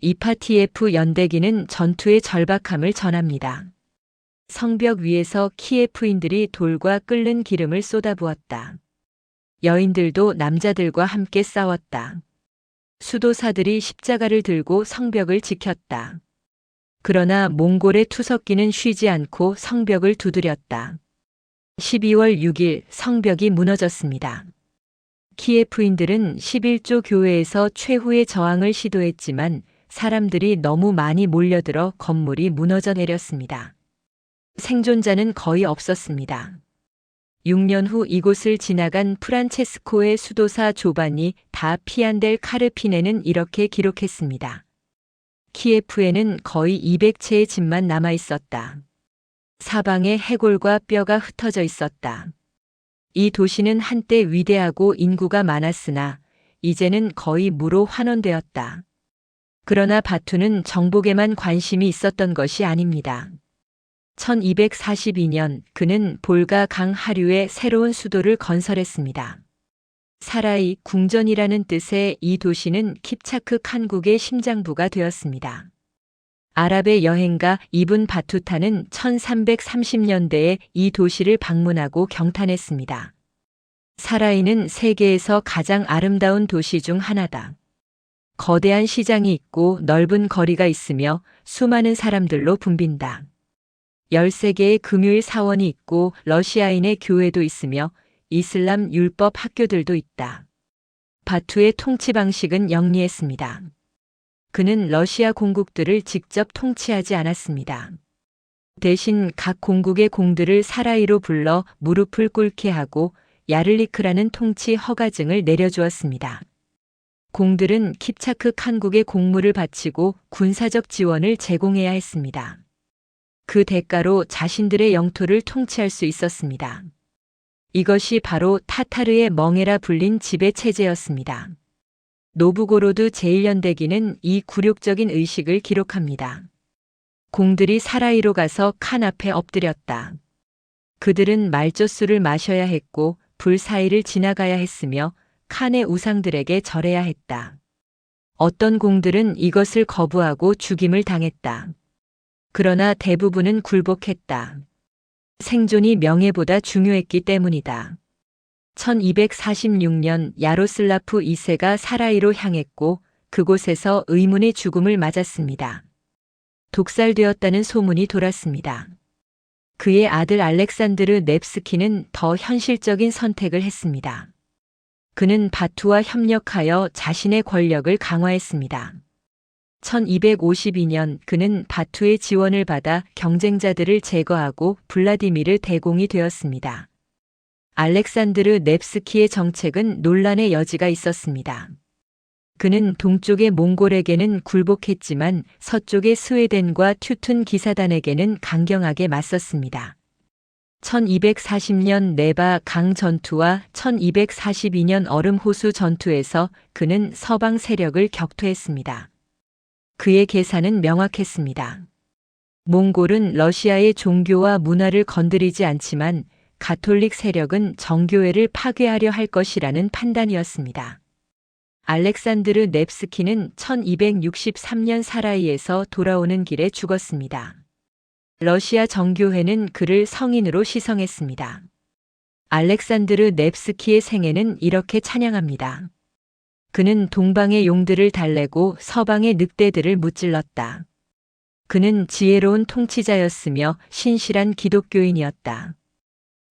이파티예프 연대기는 전투의 절박함을 전합니다. 성벽 위에서 키예프인들이 돌과 끓는 기름을 쏟아부었다. 여인들도 남자들과 함께 싸웠다. 수도사들이 십자가를 들고 성벽을 지켰다. 그러나 몽골의 투석기는 쉬지 않고 성벽을 두드렸다. 12월 6일 성벽이 무너졌습니다. 키예프인들은 11조 교회에서 최후의 저항을 시도했지만 사람들이 너무 많이 몰려들어 건물이 무너져 내렸습니다. 생존자는 거의 없었습니다. 6년 후 이곳을 지나간 프란체스코의 수도사 조바니 다 피안델 카르피네는 이렇게 기록했습니다. 키예프에는 거의 200채의 집만 남아 있었다. 사방에 해골과 뼈가 흩어져 있었다. 이 도시는 한때 위대하고 인구가 많았으나 이제는 거의 무로 환원되었다. 그러나 바투는 정복에만 관심이 있었던 것이 아닙니다. 1242년 그는 볼가 강 하류에 새로운 수도를 건설했습니다. 사라이 궁전이라는 뜻의 이 도시는 킵차크 칸국의 심장부가 되었습니다. 아랍의 여행가 이븐 바투타는 1330년대에 이 도시를 방문하고 경탄했습니다. 사라이는 세계에서 가장 아름다운 도시 중 하나다. 거대한 시장이 있고 넓은 거리가 있으며 수많은 사람들로 붐빈다. 13개의 금요일 사원이 있고 러시아인의 교회도 있으며 이슬람 율법 학교들도 있다. 바투의 통치 방식은 영리했습니다. 그는 러시아 공국들을 직접 통치하지 않았습니다. 대신 각 공국의 공들을 사라이로 불러 무릎을 꿇게 하고 야를리크라는 통치 허가증을 내려주었습니다. 공들은 킵차크 칸국의 공물을 바치고 군사적 지원을 제공해야 했습니다. 그 대가로 자신들의 영토를 통치할 수 있었습니다. 이것이 바로 타타르의 멍에라 불린 지배 체제였습니다. 노브고로드 제1연대기는 이 굴욕적인 의식을 기록합니다. 공들이 사라이로 가서 칸 앞에 엎드렸다. 그들은 말조수를 마셔야 했고 불 사이를 지나가야 했으며 칸의 우상들에게 절해야 했다. 어떤 공들은 이것을 거부하고 죽임을 당했다. 그러나 대부분은 굴복했다. 생존이 명예보다 중요했기 때문이다. 1246년 야로슬라프 2세가 사라이로 향했고 그곳에서 의문의 죽음을 맞았습니다. 독살되었다는 소문이 돌았습니다. 그의 아들 알렉산드르 넵스키는 더 현실적인 선택을 했습니다. 그는 바투와 협력하여 자신의 권력을 강화했습니다. 1252년 그는 바투의 지원을 받아 경쟁자들을 제거하고 블라디미르 대공이 되었습니다. 알렉산드르 넵스키의 정책은 논란의 여지가 있었습니다. 그는 동쪽의 몽골에게는 굴복했지만 서쪽의 스웨덴과 튜튼 기사단에게는 강경하게 맞섰습니다. 1240년 네바 강 전투와 1242년 얼음 호수 전투에서 그는 서방 세력을 격퇴했습니다. 그의 계산은 명확했습니다. 몽골은 러시아의 종교와 문화를 건드리지 않지만 가톨릭 세력은 정교회를 파괴하려 할 것이라는 판단이었습니다. 알렉산드르 넵스키는 1263년 사라이에서 돌아오는 길에 죽었습니다. 러시아 정교회는 그를 성인으로 시성했습니다. 알렉산드르 넵스키의 생애는 이렇게 찬양합니다. 그는 동방의 용들을 달래고 서방의 늑대들을 무찔렀다. 그는 지혜로운 통치자였으며 신실한 기독교인이었다.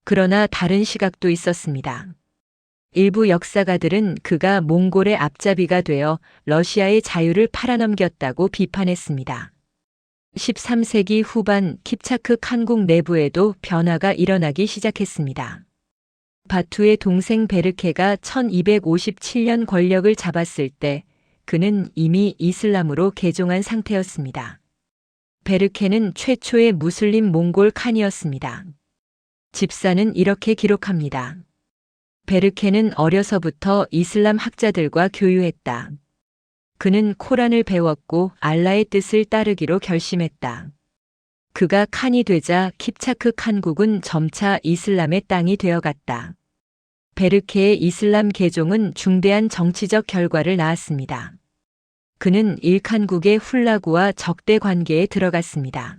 그러나 다른 시각도 있었습니다. 일부 역사가들은 그가 몽골의 앞잡이가 되어 러시아의 자유를 팔아넘겼다고 비판했습니다. 13세기 후반 킵차크 칸국 내부에도 변화가 일어나기 시작했습니다. 바투의 동생 베르케가 1257년 권력을 잡았을 때 그는 이미 이슬람으로 개종한 상태였습니다. 베르케는 최초의 무슬림 몽골 칸이었습니다. 집사는 이렇게 기록합니다. 베르케는 어려서부터 이슬람 학자들과 교유했다. 그는 코란을 배웠고 알라의 뜻을 따르기로 결심했다. 그가 칸이 되자 킵차크 칸국은 점차 이슬람의 땅이 되어갔다. 베르케의 이슬람 개종은 중대한 정치적 결과를 낳았습니다. 그는 일칸국의 훌라구와 적대 관계에 들어갔습니다.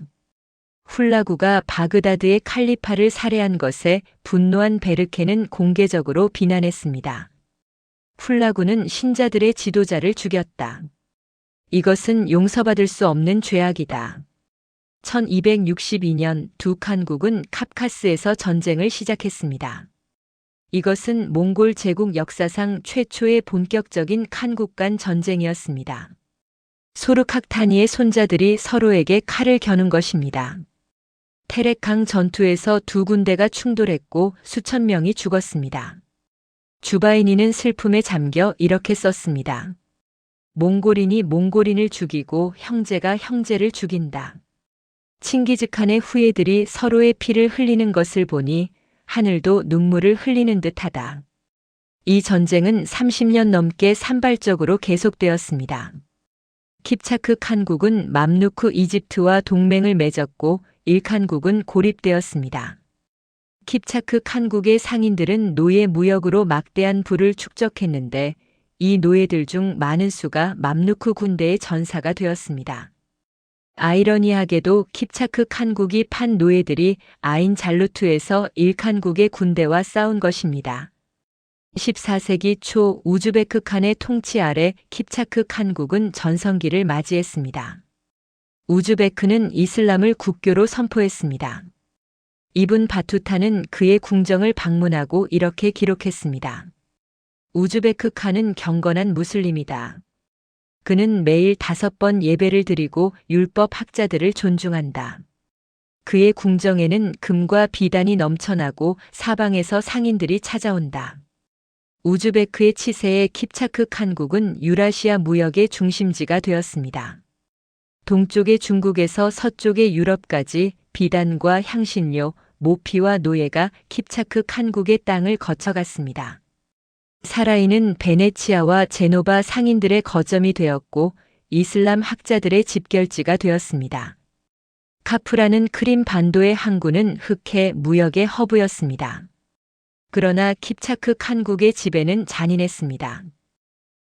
훌라구가 바그다드의 칼리파를 살해한 것에 분노한 베르케는 공개적으로 비난했습니다. 훌라구는 신자들의 지도자를 죽였다. 이것은 용서받을 수 없는 죄악이다. 1262년 두 칸국은 카프카스에서 전쟁을 시작했습니다. 이것은 몽골 제국 역사상 최초의 본격적인 칸국 간 전쟁이었습니다. 소르카크타니의 손자들이 서로에게 칼을 겨눈 것입니다. 테렉강 전투에서 두 군대가 충돌했고 수천 명이 죽었습니다. 주바이니는 슬픔에 잠겨 이렇게 썼습니다. 몽골인이 몽골인을 죽이고 형제가 형제를 죽인다. 칭기즈칸의 후예들이 서로의 피를 흘리는 것을 보니 하늘도 눈물을 흘리는 듯하다. 이 전쟁은 30년 넘게 산발적으로 계속되었습니다. 킵차크 칸국은 맘루크 이집트와 동맹을 맺었고 일칸국은 고립되었습니다. 킵차크 칸국의 상인들은 노예 무역으로 막대한 부를 축적했는데 이 노예들 중 많은 수가 맘루크 군대의 전사가 되었습니다. 아이러니하게도 킵차크 칸국이 판 노예들이 아인 잘루투에서 일칸국의 군대와 싸운 것입니다. 14세기 초 우즈베크 칸의 통치 아래 킵차크 칸국은 전성기를 맞이했습니다. 우즈베크는 이슬람을 국교로 선포했습니다. 이븐 바투타는 그의 궁정을 방문하고 이렇게 기록했습니다. 우즈베크 칸은 경건한 무슬림이다. 그는 매일 5번 예배를 드리고 율법 학자들을 존중한다. 그의 궁정에는 금과 비단이 넘쳐나고 사방에서 상인들이 찾아온다. 우즈베크의 치세에 킵차크 칸국은 유라시아 무역의 중심지가 되었습니다. 동쪽의 중국에서 서쪽의 유럽까지 비단과 향신료, 모피와 노예가 킵차크 칸국의 땅을 거쳐갔습니다. 사라이는 베네치아와 제노바 상인들의 거점이 되었고 이슬람 학자들의 집결지가 되었습니다. 카프라는 크림 반도의 항구는 흑해 무역의 허브였습니다. 그러나 킵차크 칸국의 지배는 잔인했습니다.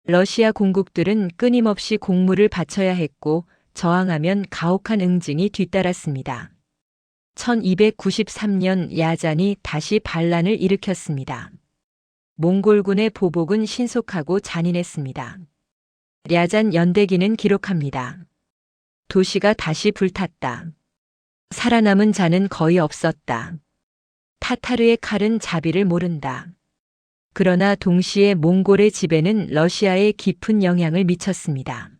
러시아 공국들은 끊임없이 공물을 바쳐야 했고 저항하면 가혹한 응징이 뒤따랐습니다. 1293년 야잔이 다시 반란을 일으켰습니다. 몽골군의 보복은 신속하고 잔인했습니다. 랴잔 연대기는 기록합니다. 도시가 다시 불탔다. 살아남은 자는 거의 없었다. 타타르의 칼은 자비를 모른다. 그러나 동시에 몽골의 지배는 러시아에 깊은 영향을 미쳤습니다.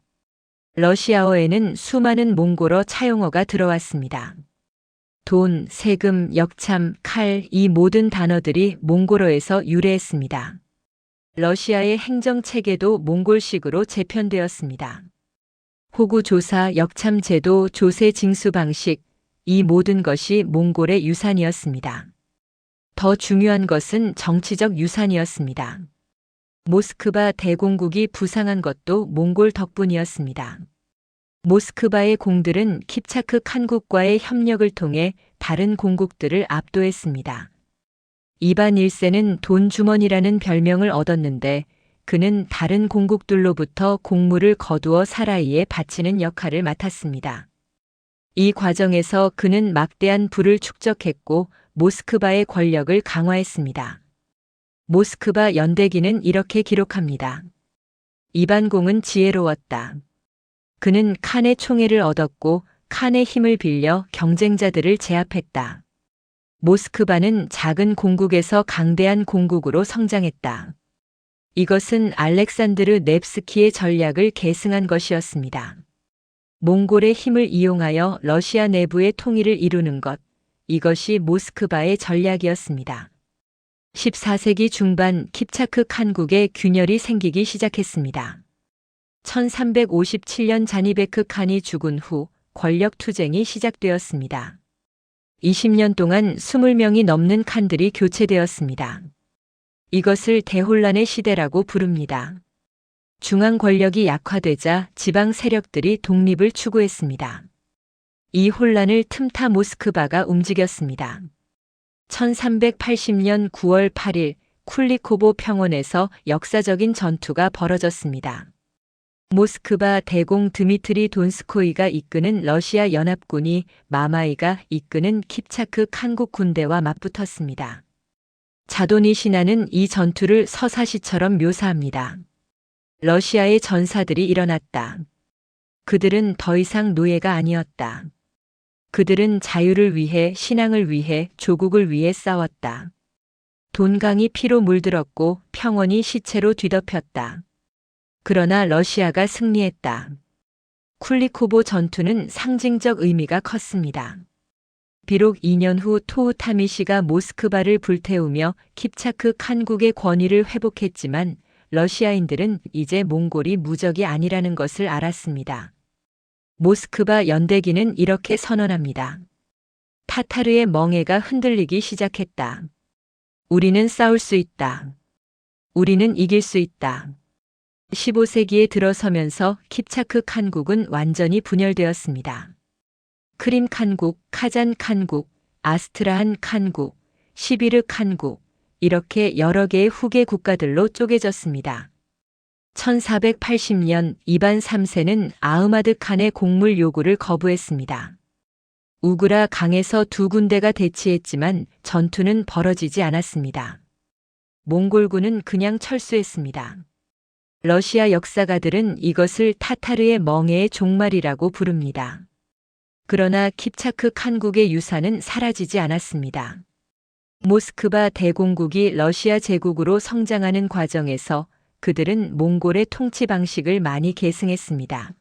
러시아어에는 수많은 몽골어 차용어가 들어왔습니다. 돈, 세금, 역참, 칼, 이 모든 단어들이 몽골어에서 유래했습니다. 러시아의 행정체계도 몽골식으로 재편되었습니다. 호구 조사, 역참 제도, 조세 징수 방식, 이 모든 것이 몽골의 유산이었습니다. 더 중요한 것은 정치적 유산이었습니다. 모스크바 대공국이 부상한 것도 몽골 덕분이었습니다. 모스크바의 공들은 킵차크 칸국과의 협력을 통해 다른 공국들을 압도했습니다. 이반 1세는 돈 주머니라는 별명을 얻었는데 그는 다른 공국들로부터 곡물을 거두어 사라이에 바치는 역할을 맡았습니다. 이 과정에서 그는 막대한 부를 축적했고 모스크바의 권력을 강화했습니다. 모스크바 연대기는 이렇게 기록합니다. 이반공은 지혜로웠다. 그는 칸의 총애를 얻었고 칸의 힘을 빌려 경쟁자들을 제압했다. 모스크바는 작은 공국에서 강대한 공국으로 성장했다. 이것은 알렉산드르 넵스키의 전략을 계승한 것이었습니다. 몽골의 힘을 이용하여 러시아 내부의 통일을 이루는 것, 이것이 모스크바의 전략이었습니다. 14세기 중반 킵차크 칸국에 균열이 생기기 시작했습니다. 1357년 자니베크 칸이 죽은 후 권력 투쟁이 시작되었습니다. 20년 동안 20명이 넘는 칸들이 교체되었습니다. 이것을 대혼란의 시대라고 부릅니다. 중앙 권력이 약화되자 지방 세력들이 독립을 추구했습니다. 이 혼란을 틈타 모스크바가 움직였습니다. 1380년 9월 8일 쿨리코보 평원에서 역사적인 전투가 벌어졌습니다. 모스크바 대공 드미트리 돈스코이가 이끄는 러시아 연합군이 마마이가 이끄는 킵차크 칸국 군대와 맞붙었습니다. 자도니 신화는 이 전투를 서사시처럼 묘사합니다. 러시아의 전사들이 일어났다. 그들은 더 이상 노예가 아니었다. 그들은 자유를 위해, 신앙을 위해, 조국을 위해 싸웠다. 돈강이 피로 물들었고 평원이 시체로 뒤덮였다. 그러나 러시아가 승리했다. 쿨리코보 전투는 상징적 의미가 컸습니다. 비록 2년 후 토우타미시가 모스크바를 불태우며 킵차크 칸국의 권위를 회복했지만 러시아인들은 이제 몽골이 무적이 아니라는 것을 알았습니다. 모스크바 연대기는 이렇게 선언합니다. 타타르의 멍에가 흔들리기 시작했다. 우리는 싸울 수 있다. 우리는 이길 수 있다. 15세기에 들어서면서 킵차크 칸국은 완전히 분열되었습니다. 크림 칸국, 카잔 칸국, 아스트라한 칸국, 시비르 칸국, 이렇게 여러 개의 후계 국가들로 쪼개졌습니다. 1480년 이반 3세는 아흐마드 칸의 곡물 요구를 거부했습니다. 우그라 강에서 두 군대가 대치했지만 전투는 벌어지지 않았습니다. 몽골군은 그냥 철수했습니다. 러시아 역사가들은 이것을 타타르의 멍에의 종말이라고 부릅니다. 그러나 킵차크 칸국의 유산은 사라지지 않았습니다. 모스크바 대공국이 러시아 제국으로 성장하는 과정에서 그들은 몽골의 통치 방식을 많이 계승했습니다.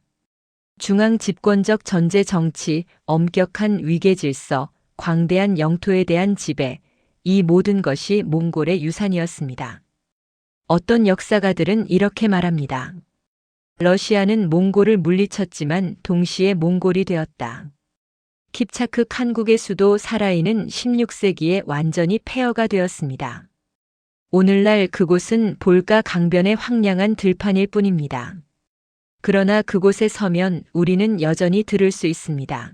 중앙 집권적 전제 정치, 엄격한 위계 질서, 광대한 영토에 대한 지배, 이 모든 것이 몽골의 유산이었습니다. 어떤 역사가들은 이렇게 말합니다. 러시아는 몽골을 물리쳤지만 동시에 몽골이 되었다. 킵차크 칸국의 수도 사라이는 16세기에 완전히 폐허가 되었습니다. 오늘날 그곳은 볼가 강변의 황량한 들판일 뿐입니다. 그러나 그곳에 서면 우리는 여전히 들을 수 있습니다.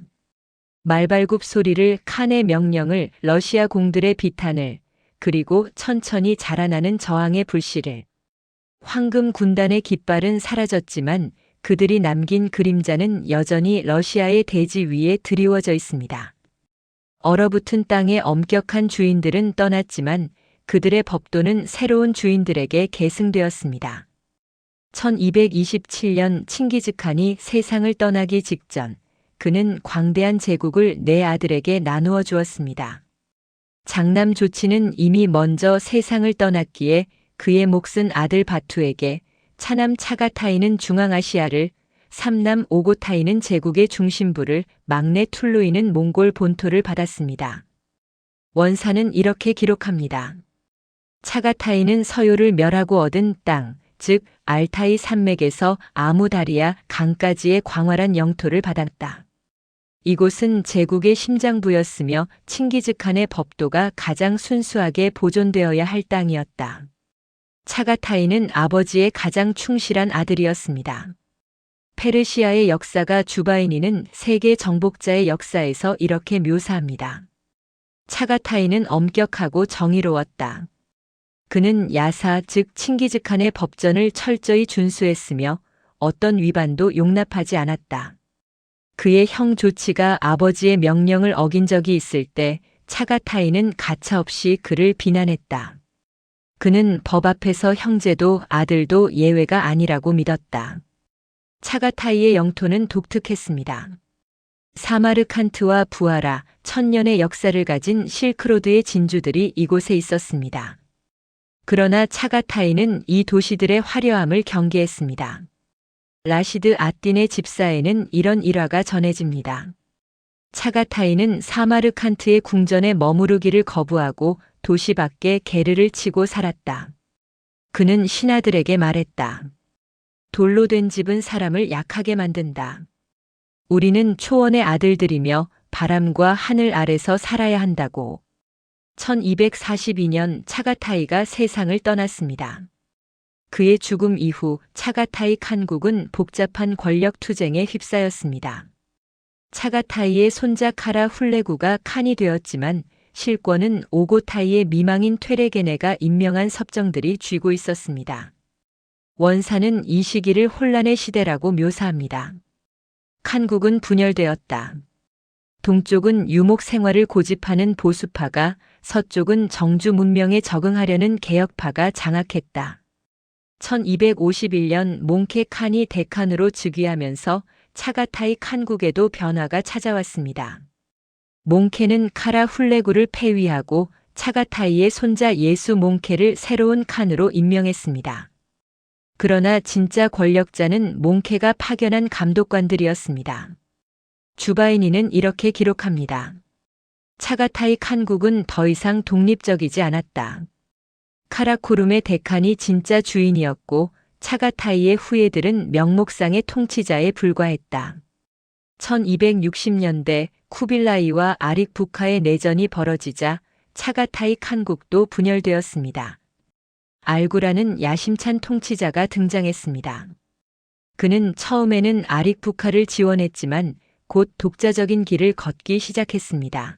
말발굽 소리를, 칸의 명령을, 러시아 공들의 비탄을, 그리고 천천히 자라나는 저항의 불씨를. 황금 군단의 깃발은 사라졌지만 그들이 남긴 그림자는 여전히 러시아의 대지 위에 드리워져 있습니다. 얼어붙은 땅의 엄격한 주인들은 떠났지만 그들의 법도는 새로운 주인들에게 계승되었습니다. 1227년 칭기즈칸이 세상을 떠나기 직전 그는 광대한 제국을 네 아들에게 나누어 주었습니다. 장남 조치는 이미 먼저 세상을 떠났기에 그의 몫은 아들 바투에게, 차남 차가타이는 중앙아시아를, 삼남 오고타이는 제국의 중심부를, 막내 툴루이는 몽골 본토를 받았습니다. 원사는 이렇게 기록합니다. 차가타이는 서요를 멸하고 얻은 땅, 즉 알타이 산맥에서 아무다리아 강까지의 광활한 영토를 받았다. 이곳은 제국의 심장부였으며 칭기즈칸의 법도가 가장 순수하게 보존되어야 할 땅이었다. 차가타이는 아버지의 가장 충실한 아들이었습니다. 페르시아의 역사가 주바이니는 세계 정복자의 역사에서 이렇게 묘사합니다. 차가타이는 엄격하고 정의로웠다. 그는 야사 즉 칭기즈칸의 법전을 철저히 준수했으며 어떤 위반도 용납하지 않았다. 그의 형 조치가 아버지의 명령을 어긴 적이 있을 때 차가타이는 가차없이 그를 비난했다. 그는 법 앞에서 형제도 아들도 예외가 아니라고 믿었다. 차가타이의 영토는 독특했습니다. 사마르칸트와 부하라, 천년의 역사를 가진 실크로드의 진주들이 이곳에 있었습니다. 그러나 차가타이는 이 도시들의 화려함을 경계했습니다. 라시드 아딘의 집사에는 이런 일화가 전해집니다. 차가타이는 사마르칸트의 궁전에 머무르기를 거부하고 도시 밖에 게르를 치고 살았다. 그는 신하들에게 말했다. 돌로 된 집은 사람을 약하게 만든다. 우리는 초원의 아들들이며 바람과 하늘 아래서 살아야 한다고. 1242년 차가타이가 세상을 떠났습니다. 그의 죽음 이후 차가타이 칸국은 복잡한 권력 투쟁에 휩싸였습니다. 차가타이의 손자 카라 훌레구가 칸이 되었지만 실권은 오고타이의 미망인 퇴레게네가 임명한 섭정들이 쥐고 있었습니다. 원사는 이 시기를 혼란의 시대라고 묘사합니다. 칸국은 분열되었다. 동쪽은 유목 생활을 고집하는 보수파가, 서쪽은 정주 문명에 적응하려는 개혁파가 장악했다. 1251년 몽케 칸이 대칸으로 즉위하면서 차가타이 칸국에도 변화가 찾아왔습니다. 몽케는 카라 훌레구를 폐위하고 차가타이의 손자 예수 몽케를 새로운 칸으로 임명했습니다. 그러나 진짜 권력자는 몽케가 파견한 감독관들이었습니다. 주바이니는 이렇게 기록합니다. 차가타이 칸국은 더 이상 독립적이지 않았다. 카라코룸의 대칸이 진짜 주인이었고 차가타이의 후예들은 명목상의 통치자에 불과했다. 1260년대 쿠빌라이와 아릭부카의 내전이 벌어지자 차가타이 칸국도 분열되었습니다. 알구라는 야심찬 통치자가 등장했습니다. 그는 처음에는 아릭부카를 지원했지만 곧 독자적인 길을 걷기 시작했습니다.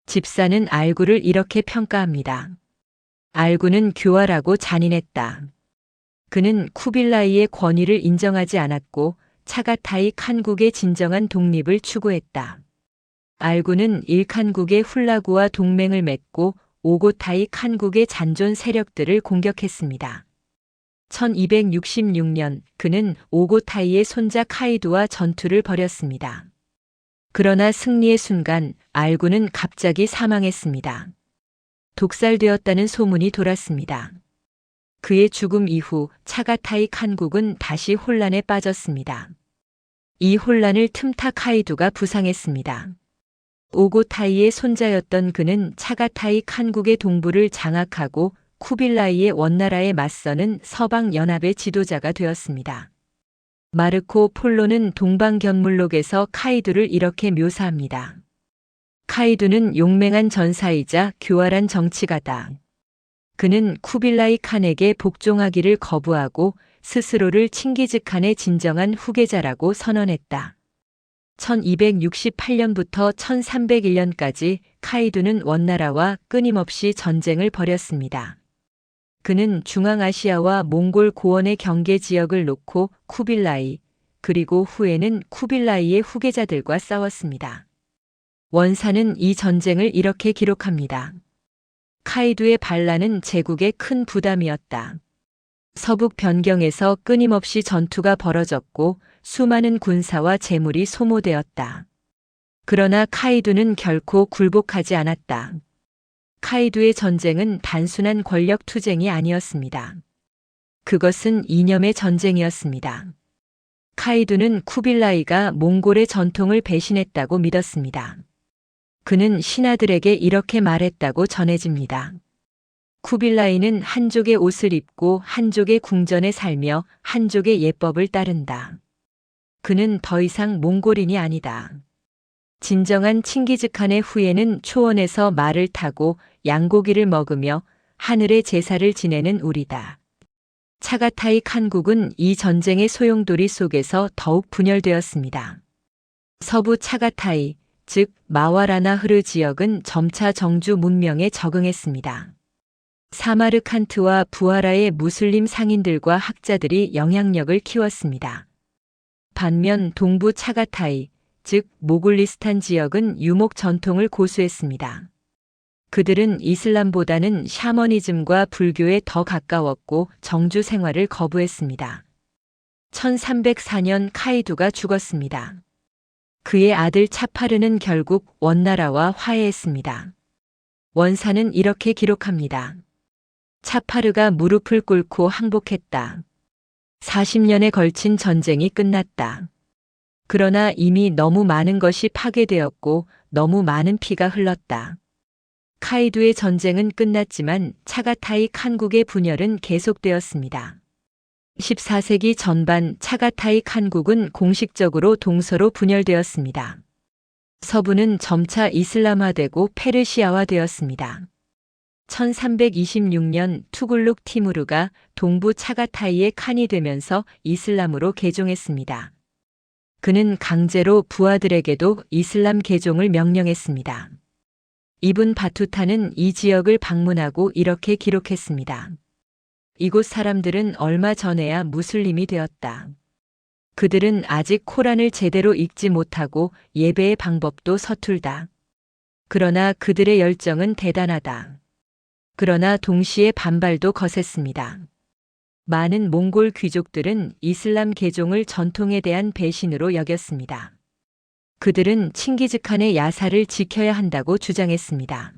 집사는 알구를 이렇게 평가합니다. 알구는 교활하고 잔인했다. 그는 쿠빌라이의 권위를 인정하지 않았고 차가타이 칸국의 진정한 독립을 추구했다. 알구는 일칸국의 훌라구와 동맹을 맺고 오고타이 칸국의 잔존 세력들을 공격했습니다. 1266년 그는 오고타이의 손자 카이두와 전투를 벌였습니다. 그러나 승리의 순간 알구는 갑자기 사망했습니다. 독살되었다는 소문이 돌았습니다. 그의 죽음 이후 차가타이 칸국은 다시 혼란에 빠졌습니다. 이 혼란을 틈타 카이두가 부상했습니다. 오고타이의 손자였던 그는 차가타이 칸국의 동부를 장악하고 쿠빌라이의 원나라에 맞서는 서방연합의 지도자가 되었습니다. 마르코 폴로는 동방견물록에서 카이두를 이렇게 묘사합니다. 카이두는 용맹한 전사이자 교활한 정치가다. 그는 쿠빌라이 칸에게 복종하기를 거부하고 스스로를 칭기즈칸의 진정한 후계자라고 선언했다. 1268년부터 1301년까지 카이두는 원나라와 끊임없이 전쟁을 벌였습니다. 그는 중앙아시아와 몽골 고원의 경계 지역을 놓고 쿠빌라이, 그리고 후에는 쿠빌라이의 후계자들과 싸웠습니다. 원사는 이 전쟁을 이렇게 기록합니다. 카이두의 반란은 제국에 큰 부담이었다. 서북 변경에서 끊임없이 전투가 벌어졌고 수많은 군사와 재물이 소모되었다. 그러나 카이두는 결코 굴복하지 않았다. 카이두의 전쟁은 단순한 권력 투쟁이 아니었습니다. 그것은 이념의 전쟁이었습니다. 카이두는 쿠빌라이가 몽골의 전통을 배신했다고 믿었습니다. 그는 신하들에게 이렇게 말했다고 전해집니다. 쿠빌라이는 한족의 옷을 입고 한족의 궁전에 살며 한족의 예법을 따른다. 그는 더 이상 몽골인이 아니다. 진정한 칭기즈칸의 후예는 초원에서 말을 타고 양고기를 먹으며 하늘의 제사를 지내는 우리다. 차가타이 칸국은 이 전쟁의 소용돌이 속에서 더욱 분열되었습니다. 서부 차가타이, 즉 마와라나흐르 지역은 점차 정주 문명에 적응했습니다. 사마르칸트와 부하라의 무슬림 상인들과 학자들이 영향력을 키웠습니다. 반면 동부 차가타이, 즉 모굴리스탄 지역은 유목 전통을 고수했습니다. 그들은 이슬람보다는 샤머니즘과 불교에 더 가까웠고 정주 생활을 거부했습니다. 1304년 카이두가 죽었습니다. 그의 아들 차파르는 결국 원나라와 화해했습니다. 원사는 이렇게 기록합니다. 차파르가 무릎을 꿇고 항복했다. 40년에 걸친 전쟁이 끝났다. 그러나 이미 너무 많은 것이 파괴되었고 너무 많은 피가 흘렀다. 카이두의 전쟁은 끝났지만 차가타이 칸국의 분열은 계속되었습니다. 14세기 전반 차가타이 칸국은 공식적으로 동서로 분열되었습니다. 서부는 점차 이슬람화되고 페르시아화되었습니다. 1326년 투굴룩 티무르가 동부 차가타이의 칸이 되면서 이슬람으로 개종했습니다. 그는 강제로 부하들에게도 이슬람 개종을 명령했습니다. 이븐 바투타는 이 지역을 방문하고 이렇게 기록했습니다. 이곳 사람들은 얼마 전에야 무슬림이 되었다. 그들은 아직 코란을 제대로 읽지 못하고 예배의 방법도 서툴다. 그러나 그들의 열정은 대단하다. 그러나 동시에 반발도 거셌습니다. 많은 몽골 귀족들은 이슬람 개종을 전통에 대한 배신으로 여겼습니다. 그들은 칭기즈칸의 야사를 지켜야 한다고 주장했습니다.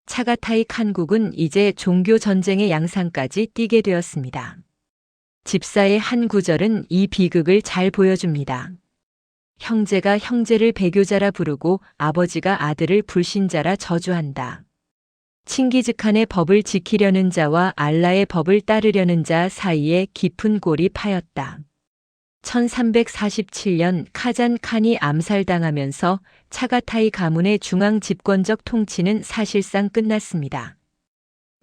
차가타이 칸국은 이제 종교 전쟁의 양상까지 띄게 되었습니다. 집사의 한 구절은 이 비극을 잘 보여줍니다. 형제가 형제를 배교자라 부르고 아버지가 아들을 불신자라 저주한다. 칭기즈칸의 법을 지키려는 자와 알라의 법을 따르려는 자 사이에 깊은 골이 파였다. 1347년 카잔 칸이 암살당하면서 차가타이 가문의 중앙 집권적 통치는 사실상 끝났습니다.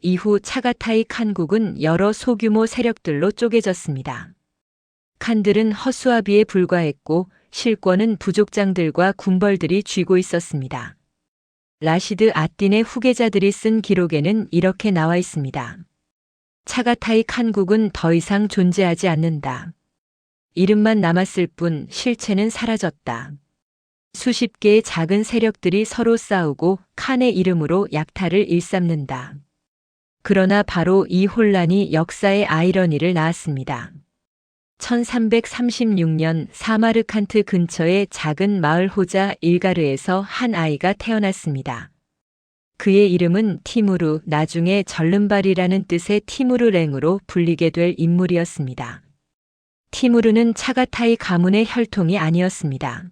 이후 차가타이 칸국은 여러 소규모 세력들로 쪼개졌습니다. 칸들은 허수아비에 불과했고 실권은 부족장들과 군벌들이 쥐고 있었습니다. 라시드 앗딘의 후계자들이 쓴 기록에는 이렇게 나와 있습니다. 차가타이 칸국은 더 이상 존재하지 않는다. 이름만 남았을 뿐 실체는 사라졌다. 수십 개의 작은 세력들이 서로 싸우고 칸의 이름으로 약탈을 일삼는다. 그러나 바로 이 혼란이 역사의 아이러니를 낳았습니다. 1336년 사마르칸트 근처의 작은 마을 호자 일가르에서 한 아이가 태어났습니다. 그의 이름은 티무르, 나중에 절름발이라는 뜻의 티무르랭으로 불리게 될 인물이었습니다. 티무르는 차가타이 가문의 혈통이 아니었습니다.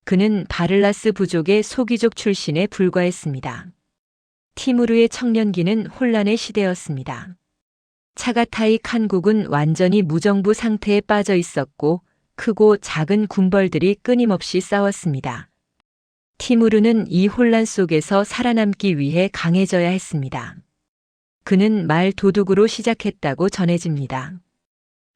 그는 바를라스 부족의 소귀족 출신에 불과했습니다. 티무르의 청년기는 혼란의 시대였습니다. 차가타이 칸국은 완전히 무정부 상태에 빠져 있었고 크고 작은 군벌들이 끊임없이 싸웠습니다. 티무르는 이 혼란 속에서 살아남기 위해 강해져야 했습니다. 그는 말 도둑으로 시작했다고 전해집니다.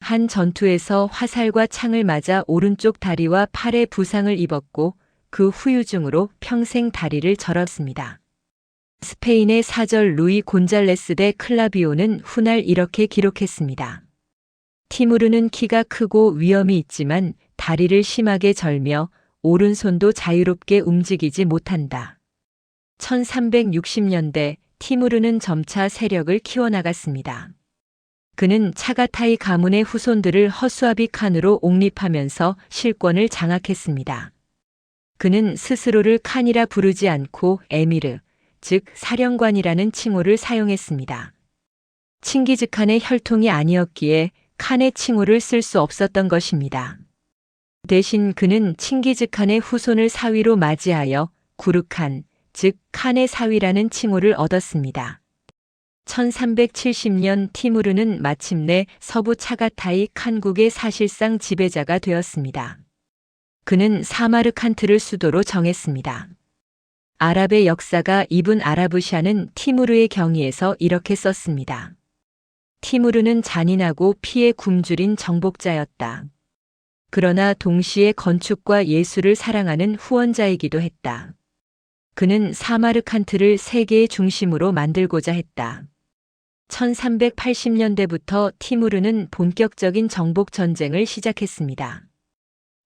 한 전투에서 화살과 창을 맞아 오른쪽 다리와 팔에 부상을 입었고 그 후유증으로 평생 다리를 절었습니다. 스페인의 사절 루이 곤잘레스 데 클라비오는 훗날 이렇게 기록했습니다. 티무르는 키가 크고 위험이 있지만 다리를 심하게 절며 오른손도 자유롭게 움직이지 못한다. 1360년대 티무르는 점차 세력을 키워나갔습니다. 그는 차가타이 가문의 후손들을 허수아비 칸으로 옹립하면서 실권을 장악했습니다. 그는 스스로를 칸이라 부르지 않고 에미르, 즉 사령관이라는 칭호를 사용했습니다. 칭기즈칸의 혈통이 아니었기에 칸의 칭호를 쓸 수 없었던 것입니다. 대신 그는 칭기즈칸의 후손을 사위로 맞이하여 구르칸, 즉 칸의 사위라는 칭호를 얻었습니다. 1370년 티무르는 마침내 서부 차가타이 칸국의 사실상 지배자가 되었습니다. 그는 사마르칸트를 수도로 정했습니다. 아랍의 역사가 이븐 아라브샤는 티무르의 경위에서 이렇게 썼습니다. 티무르는 잔인하고 피에 굶주린 정복자였다. 그러나 동시에 건축과 예술을 사랑하는 후원자이기도 했다. 그는 사마르칸트를 세계의 중심으로 만들고자 했다. 1380년대부터 티무르는 본격적인 정복 전쟁을 시작했습니다.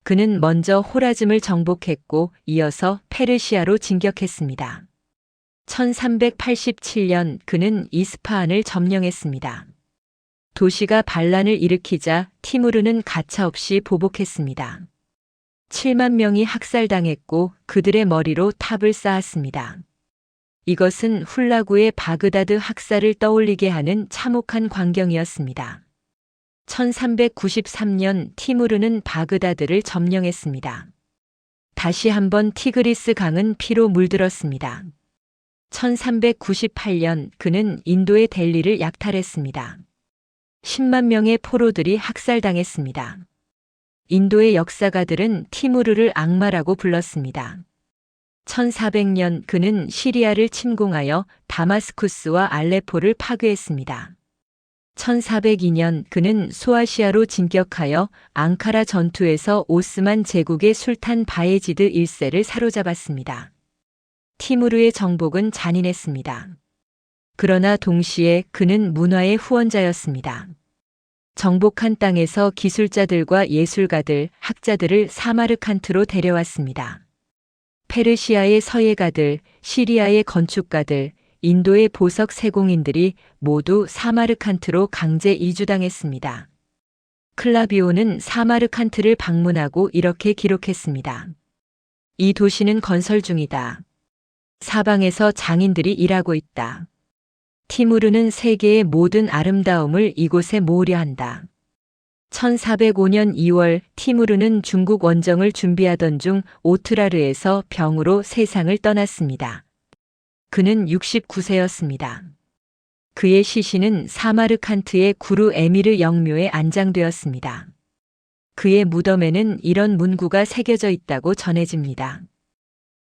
그는 먼저 호라즘을 정복했고 이어서 페르시아로 진격했습니다. 1387년 그는 이스파한을 점령했습니다. 도시가 반란을 일으키자 티무르는 가차없이 보복했습니다. 7만 명이 학살당했고 그들의 머리로 탑을 쌓았습니다. 이것은 훌라구의 바그다드 학살을 떠올리게 하는 참혹한 광경이었습니다. 1393년 티무르는 바그다드를 점령했습니다. 다시 한번 티그리스 강은 피로 물들었습니다. 1398년 그는 인도의 델리를 약탈했습니다. 10만 명의 포로들이 학살당했습니다. 인도의 역사가들은 티무르를 악마라고 불렀습니다. 1400년 그는 시리아를 침공하여 다마스쿠스와 알레포를 파괴했습니다. 1402년 그는 소아시아로 진격하여 앙카라 전투에서 오스만 제국의 술탄 바예지드 1세를 사로잡았습니다. 티무르의 정복은 잔인했습니다. 그러나 동시에 그는 문화의 후원자였습니다. 정복한 땅에서 기술자들과 예술가들, 학자들을 사마르칸트로 데려왔습니다. 페르시아의 서예가들, 시리아의 건축가들, 인도의 보석 세공인들이 모두 사마르칸트로 강제 이주당했습니다. 클라비오는 사마르칸트를 방문하고 이렇게 기록했습니다. 이 도시는 건설 중이다. 사방에서 장인들이 일하고 있다. 티무르는 세계의 모든 아름다움을 이곳에 모으려 한다. 1405년 2월 티무르는 중국 원정을 준비하던 중 오트라르에서 병으로 세상을 떠났습니다. 그는 69세였습니다. 그의 시신은 사마르칸트의 구루 에미르 영묘에 안장되었습니다. 그의 무덤에는 이런 문구가 새겨져 있다고 전해집니다.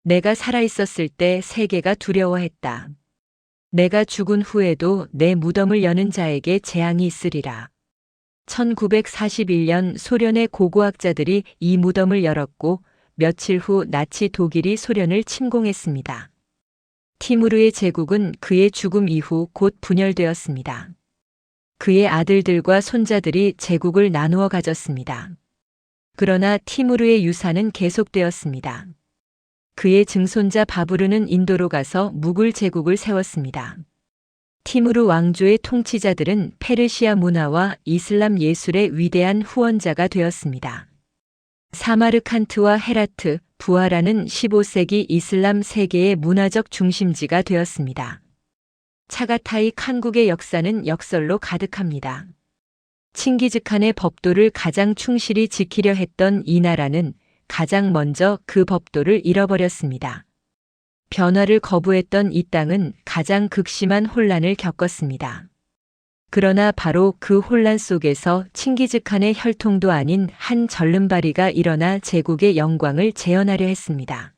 내가 살아있었을 때 세계가 두려워했다. 내가 죽은 후에도 내 무덤을 여는 자에게 재앙이 있으리라. 1941년 소련의 고고학자들이 이 무덤을 열었고 며칠 후 나치 독일이 소련을 침공했습니다. 티무르의 제국은 그의 죽음 이후 곧 분열되었습니다. 그의 아들들과 손자들이 제국을 나누어 가졌습니다. 그러나 티무르의 유산은 계속되었습니다. 그의 증손자 바부르는 인도로 가서 무굴 제국을 세웠습니다. 티무르 왕조의 통치자들은 페르시아 문화와 이슬람 예술의 위대한 후원자가 되었습니다. 사마르칸트와 헤라트, 부하라는 15세기 이슬람 세계의 문화적 중심지가 되었습니다. 차가타이 칸국의 역사는 역설로 가득합니다. 칭기즈칸의 법도를 가장 충실히 지키려 했던 이 나라는 가장 먼저 그 법도를 잃어버렸습니다. 변화를 거부했던 이 땅은 가장 극심한 혼란을 겪었습니다. 그러나 바로 그 혼란 속에서 칭기즈칸의 혈통도 아닌 한 절름발이가 일어나 제국의 영광을 재현하려 했습니다.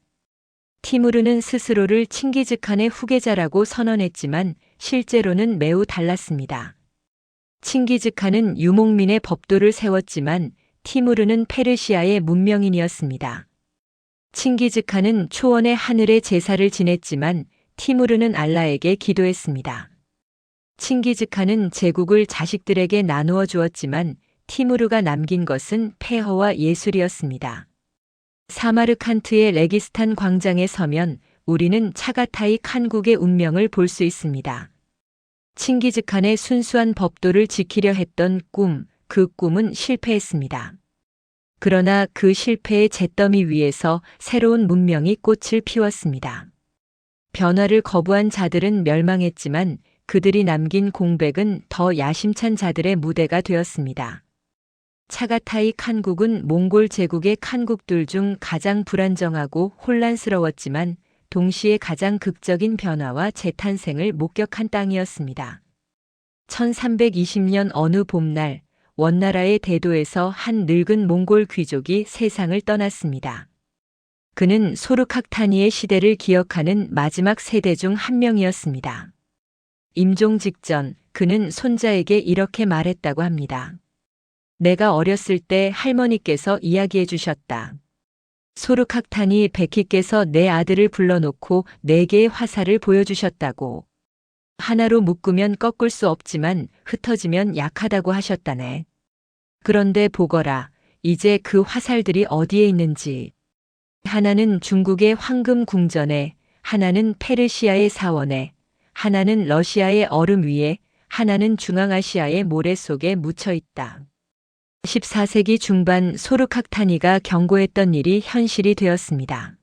티무르는 스스로를 칭기즈칸의 후계자라고 선언했지만 실제로는 매우 달랐습니다. 칭기즈칸은 유목민의 법도를 세웠지만 티무르는 페르시아의 문명인이었습니다. 칭기즈칸은 초원의 하늘의 제사를 지냈지만 티무르는 알라에게 기도했습니다. 칭기즈칸은 제국을 자식들에게 나누어 주었지만 티무르가 남긴 것은 폐허와 예술이었습니다. 사마르칸트의 레기스탄 광장에 서면 우리는 차가타이 칸국의 운명을 볼 수 있습니다. 칭기즈칸의 순수한 법도를 지키려 했던 그 꿈은 실패했습니다. 그러나 그 실패의 잿더미 위에서 새로운 문명이 꽃을 피웠습니다. 변화를 거부한 자들은 멸망했지만 그들이 남긴 공백은 더 야심찬 자들의 무대가 되었습니다. 차가타이 칸국은 몽골 제국의 칸국들 중 가장 불안정하고 혼란스러웠지만 동시에 가장 극적인 변화와 재탄생을 목격한 땅이었습니다. 1320년 어느 봄날 원나라의 대도에서 한 늙은 몽골 귀족이 세상을 떠났습니다. 그는 소르카타니의 시대를 기억하는 마지막 세대 중 한 명이었습니다. 임종 직전 그는 손자에게 이렇게 말했다고 합니다. 내가 어렸을 때 할머니께서 이야기해 주셨다. 소르카타니 베키께서 내 아들을 불러놓고 4개의 화살을 보여주셨다고. 하나로 묶으면 꺾을 수 없지만 흩어지면 약하다고 하셨다네. 그런데 보거라, 이제 그 화살들이 어디에 있는지. 하나는 중국의 황금 궁전에, 하나는 페르시아의 사원에, 하나는 러시아의 얼음 위에, 하나는 중앙아시아의 모래 속에 묻혀 있다. 14세기 중반 소르카타니가 경고했던 일이 현실이 되었습니다.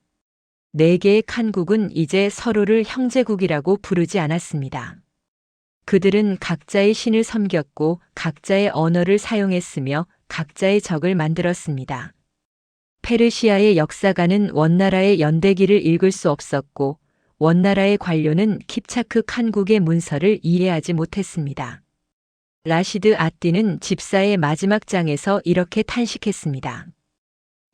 네 개의 칸국은 이제 서로를 형제국이라고 부르지 않았습니다. 그들은 각자의 신을 섬겼고 각자의 언어를 사용했으며 각자의 적을 만들었습니다. 페르시아의 역사가는 원나라의 연대기를 읽을 수 없었고 원나라의 관료는 킵차크 칸국의 문서를 이해하지 못했습니다. 라시드 아띠는 집사의 마지막 장에서 이렇게 탄식했습니다.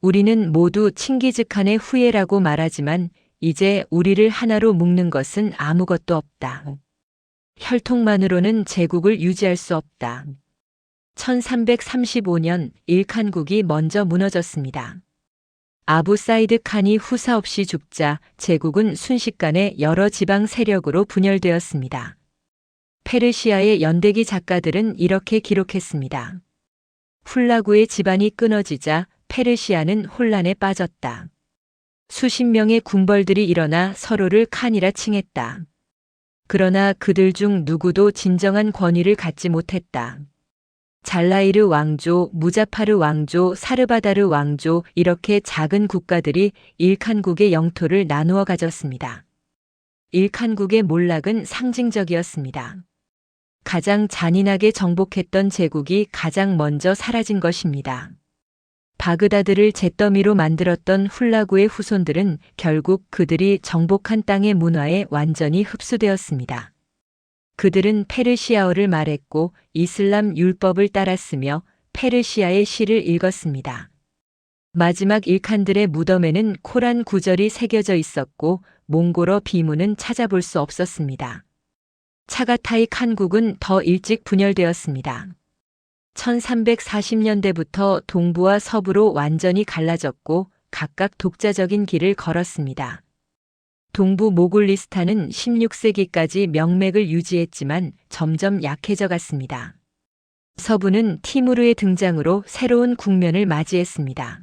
우리는 모두 칭기즈칸의 후예라고 말하지만 이제 우리를 하나로 묶는 것은 아무것도 없다. 혈통만으로는 제국을 유지할 수 없다. 1335년 일칸국이 먼저 무너졌습니다. 아부 사이드 칸이 후사 없이 죽자 제국은 순식간에 여러 지방 세력으로 분열되었습니다. 페르시아의 연대기 작가들은 이렇게 기록했습니다. 훌라구의 집안이 끊어지자 페르시아는 혼란에 빠졌다. 수십 명의 군벌들이 일어나 서로를 칸이라 칭했다. 그러나 그들 중 누구도 진정한 권위를 갖지 못했다. 잘라이르 왕조, 무자파르 왕조, 사르바다르 왕조 이렇게 작은 국가들이 일칸국의 영토를 나누어 가졌습니다. 일칸국의 몰락은 상징적이었습니다. 가장 잔인하게 정복했던 제국이 가장 먼저 사라진 것입니다. 바그다드를 잿더미로 만들었던 훌라구의 후손들은 결국 그들이 정복한 땅의 문화에 완전히 흡수되었습니다. 그들은 페르시아어를 말했고 이슬람 율법을 따랐으며 페르시아의 시를 읽었습니다. 마지막 일칸들의 무덤에는 코란 구절이 새겨져 있었고 몽골어 비문은 찾아볼 수 없었습니다. 차가타이 칸국은 더 일찍 분열되었습니다. 1340년대부터 동부와 서부로 완전히 갈라졌고 각각 독자적인 길을 걸었습니다. 동부 모굴리스탄은 16세기까지 명맥을 유지했지만 점점 약해져 갔습니다. 서부는 티무르의 등장으로 새로운 국면을 맞이했습니다.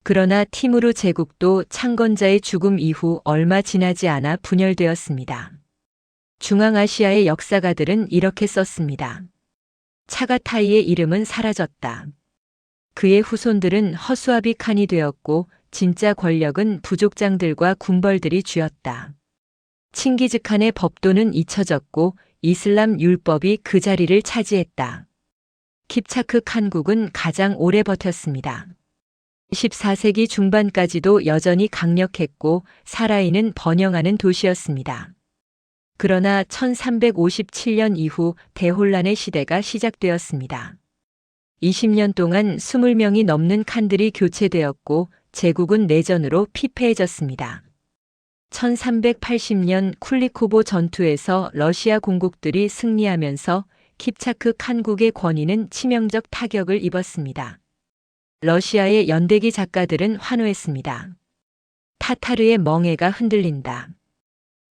그러나 티무르 제국도 창건자의 죽음 이후 얼마 지나지 않아 분열되었습니다. 중앙아시아의 역사가들은 이렇게 썼습니다. 차가타이의 이름은 사라졌다. 그의 후손들은 허수아비 칸이 되었고 진짜 권력은 부족장들과 군벌들이 쥐었다. 칭기즈칸의 법도는 잊혀졌고 이슬람 율법이 그 자리를 차지했다. 킵차크 칸국은 가장 오래 버텼습니다. 14세기 중반까지도 여전히 강력했고 살아있는 번영하는 도시였습니다. 그러나 1357년 이후 대혼란의 시대가 시작되었습니다. 20년 동안 20명이 넘는 칸들이 교체되었고 제국은 내전으로 피폐해졌습니다. 1380년 쿨리코보 전투에서 러시아 공국들이 승리하면서 킵차크 칸국의 권위는 치명적 타격을 입었습니다. 러시아의 연대기 작가들은 환호했습니다. 타타르의 멍에가 흔들린다.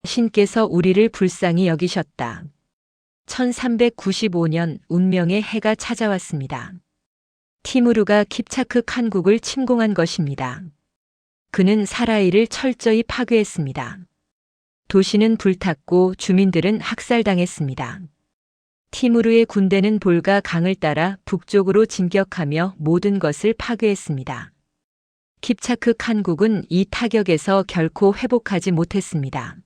신께서 우리를 불쌍히 여기셨다. 1395년 운명의 해가 찾아왔습니다. 티무르가 킵차크 칸국을 침공한 것입니다. 그는 사라이를 철저히 파괴했습니다. 도시는 불탔고 주민들은 학살당했습니다. 티무르의 군대는 볼가 강을 따라 북쪽으로 진격하며 모든 것을 파괴했습니다. 킵차크 칸국은 이 타격에서 결코 회복하지 못했습니다.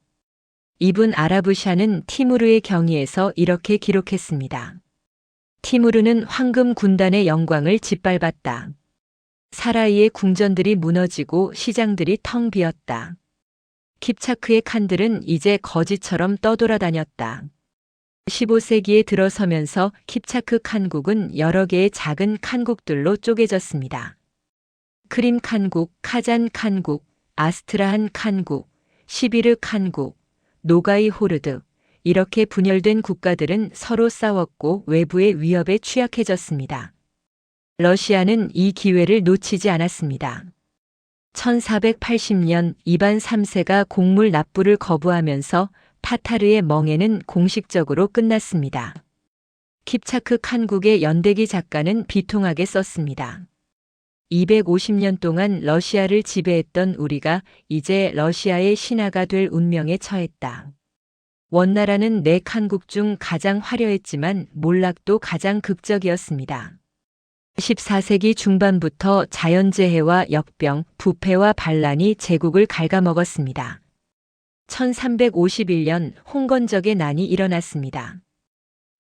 이븐 아라브샤는 티무르의 경위에서 이렇게 기록했습니다. 티무르는 황금 군단의 영광을 짓밟았다. 사라이의 궁전들이 무너지고 시장들이 텅 비었다. 킵차크의 칸들은 이제 거지처럼 떠돌아다녔다. 15세기에 들어서면서 킵차크 칸국은 여러 개의 작은 칸국들로 쪼개졌습니다. 크림 칸국, 카잔 칸국, 아스트라한 칸국, 시비르 칸국, 노가이 호르드, 이렇게 분열된 국가들은 서로 싸웠고 외부의 위협에 취약해졌습니다. 러시아는 이 기회를 놓치지 않았습니다. 1480년 이반 3세가 곡물 납부를 거부하면서 타타르의 멍에는 공식적으로 끝났습니다. 킵차크 칸국의 연대기 작가는 비통하게 썼습니다. 250년 동안 러시아를 지배했던 우리가 이제 러시아의 신하가 될 운명에 처했다. 원나라는 네 칸국 중 가장 화려했지만 몰락도 가장 극적이었습니다. 14세기 중반부터 자연재해와 역병, 부패와 반란이 제국을 갉아먹었습니다. 1351년 홍건적의 난이 일어났습니다.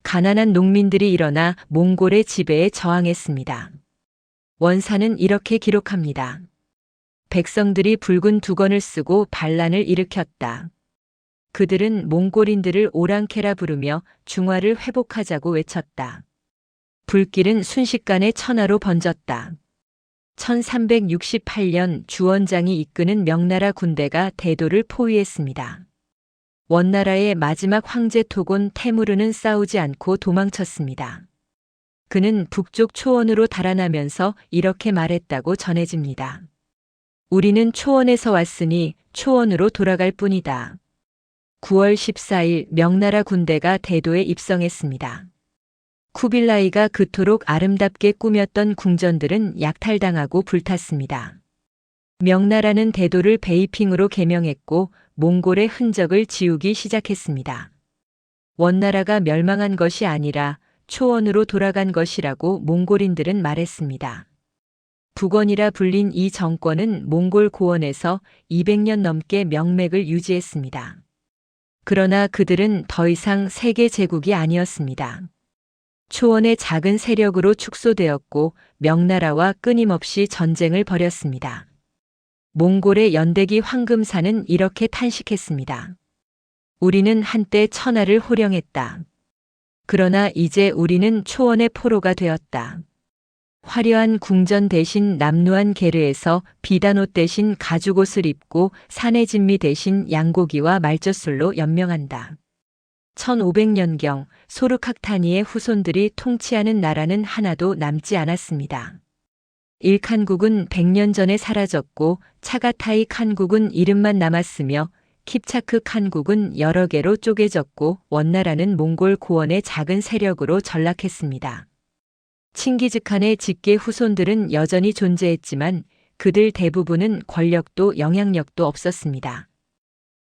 가난한 농민들이 일어나 몽골의 지배에 저항했습니다. 원사는 이렇게 기록합니다. 백성들이 붉은 두건을 쓰고 반란을 일으켰다. 그들은 몽골인들을 오랑캐라 부르며 중화를 회복하자고 외쳤다. 불길은 순식간에 천하로 번졌다. 1368년 주원장이 이끄는 명나라 군대가 대도를 포위했습니다. 원나라의 마지막 황제 토곤 테무르는 싸우지 않고 도망쳤습니다. 그는 북쪽 초원으로 달아나면서 이렇게 말했다고 전해집니다. 우리는 초원에서 왔으니 초원으로 돌아갈 뿐이다. 9월 14일 명나라 군대가 대도에 입성했습니다. 쿠빌라이가 그토록 아름답게 꾸몄던 궁전들은 약탈당하고 불탔습니다. 명나라는 대도를 베이핑으로 개명했고 몽골의 흔적을 지우기 시작했습니다. 원나라가 멸망한 것이 아니라 초원으로 돌아간 것이라고 몽골인들은 말했습니다. 북원이라 불린 이 정권은 몽골 고원에서 200년 넘게 명맥을 유지했습니다. 그러나 그들은 더 이상 세계 제국이 아니었습니다. 초원의 작은 세력으로 축소되었고 명나라와 끊임없이 전쟁을 벌였습니다. 몽골의 연대기 황금사는 이렇게 탄식했습니다. 우리는 한때 천하를 호령했다. 그러나 이제 우리는 초원의 포로가 되었다. 화려한 궁전 대신 남루한 게르에서 비단옷 대신 가죽옷을 입고 산의 진미 대신 양고기와 말젖술로 연명한다. 1500년경 소르카크타니의 후손들이 통치하는 나라는 하나도 남지 않았습니다. 일칸국은 100년 전에 사라졌고 차가타이 칸국은 이름만 남았으며 킵차크 칸국은 여러 개로 쪼개졌고 원나라는 몽골 고원의 작은 세력으로 전락했습니다. 칭기즈칸의 직계 후손들은 여전히 존재했지만 그들 대부분은 권력도 영향력도 없었습니다.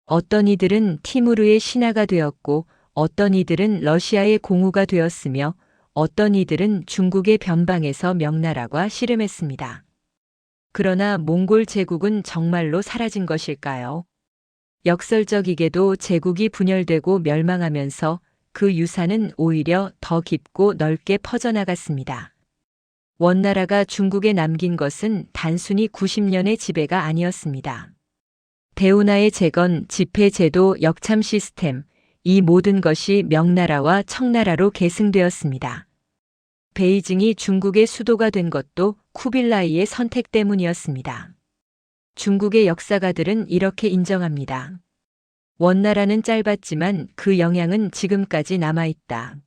어떤 이들은 티무르의 신하가 되었고 어떤 이들은 러시아의 공우가 되었으며 어떤 이들은 중국의 변방에서 명나라와 씨름했습니다. 그러나 몽골 제국은 정말로 사라진 것일까요? 역설적이게도 제국이 분열되고 멸망하면서 그 유산은 오히려 더 깊고 넓게 퍼져나갔습니다. 원나라가 중국에 남긴 것은 단순히 90년의 지배가 아니었습니다. 대운하의 재건, 집회제도, 역참 시스템, 이 모든 것이 명나라와 청나라로 계승되었습니다. 베이징이 중국의 수도가 된 것도 쿠빌라이의 선택 때문이었습니다. 중국의 역사가들은 이렇게 인정합니다. 원나라는 짧았지만 그 영향은 지금까지 남아있다.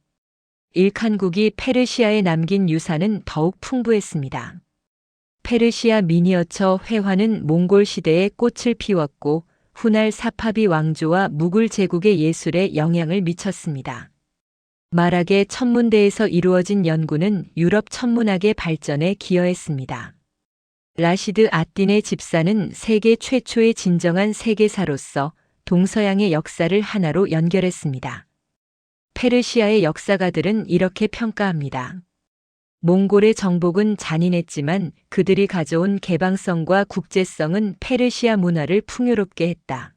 일칸국이 페르시아에 남긴 유산은 더욱 풍부했습니다. 페르시아 미니어처 회화는 몽골 시대에 꽃을 피웠고 훗날 사파비 왕조와 무굴 제국의 예술에 영향을 미쳤습니다. 마락의 천문대에서 이루어진 연구는 유럽 천문학의 발전에 기여했습니다. 라시드 아딘의 집사는 세계 최초의 진정한 세계사로서 동서양의 역사를 하나로 연결했습니다. 페르시아의 역사가들은 이렇게 평가합니다. 몽골의 정복은 잔인했지만 그들이 가져온 개방성과 국제성은 페르시아 문화를 풍요롭게 했다.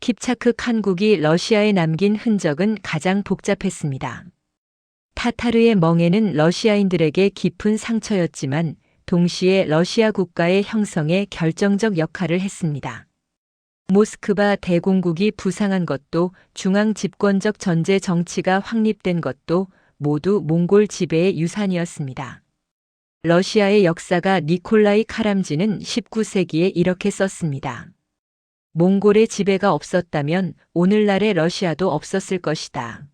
킵차크 칸국이 러시아에 남긴 흔적은 가장 복잡했습니다. 타타르의 멍에는 러시아인들에게 깊은 상처였지만 동시에 러시아 국가의 형성에 결정적 역할을 했습니다. 모스크바 대공국이 부상한 것도 중앙 집권적 전제 정치가 확립된 것도 모두 몽골 지배의 유산이었습니다. 러시아의 역사가 니콜라이 카람지는 19세기에 이렇게 썼습니다. 몽골의 지배가 없었다면 오늘날의 러시아도 없었을 것이다.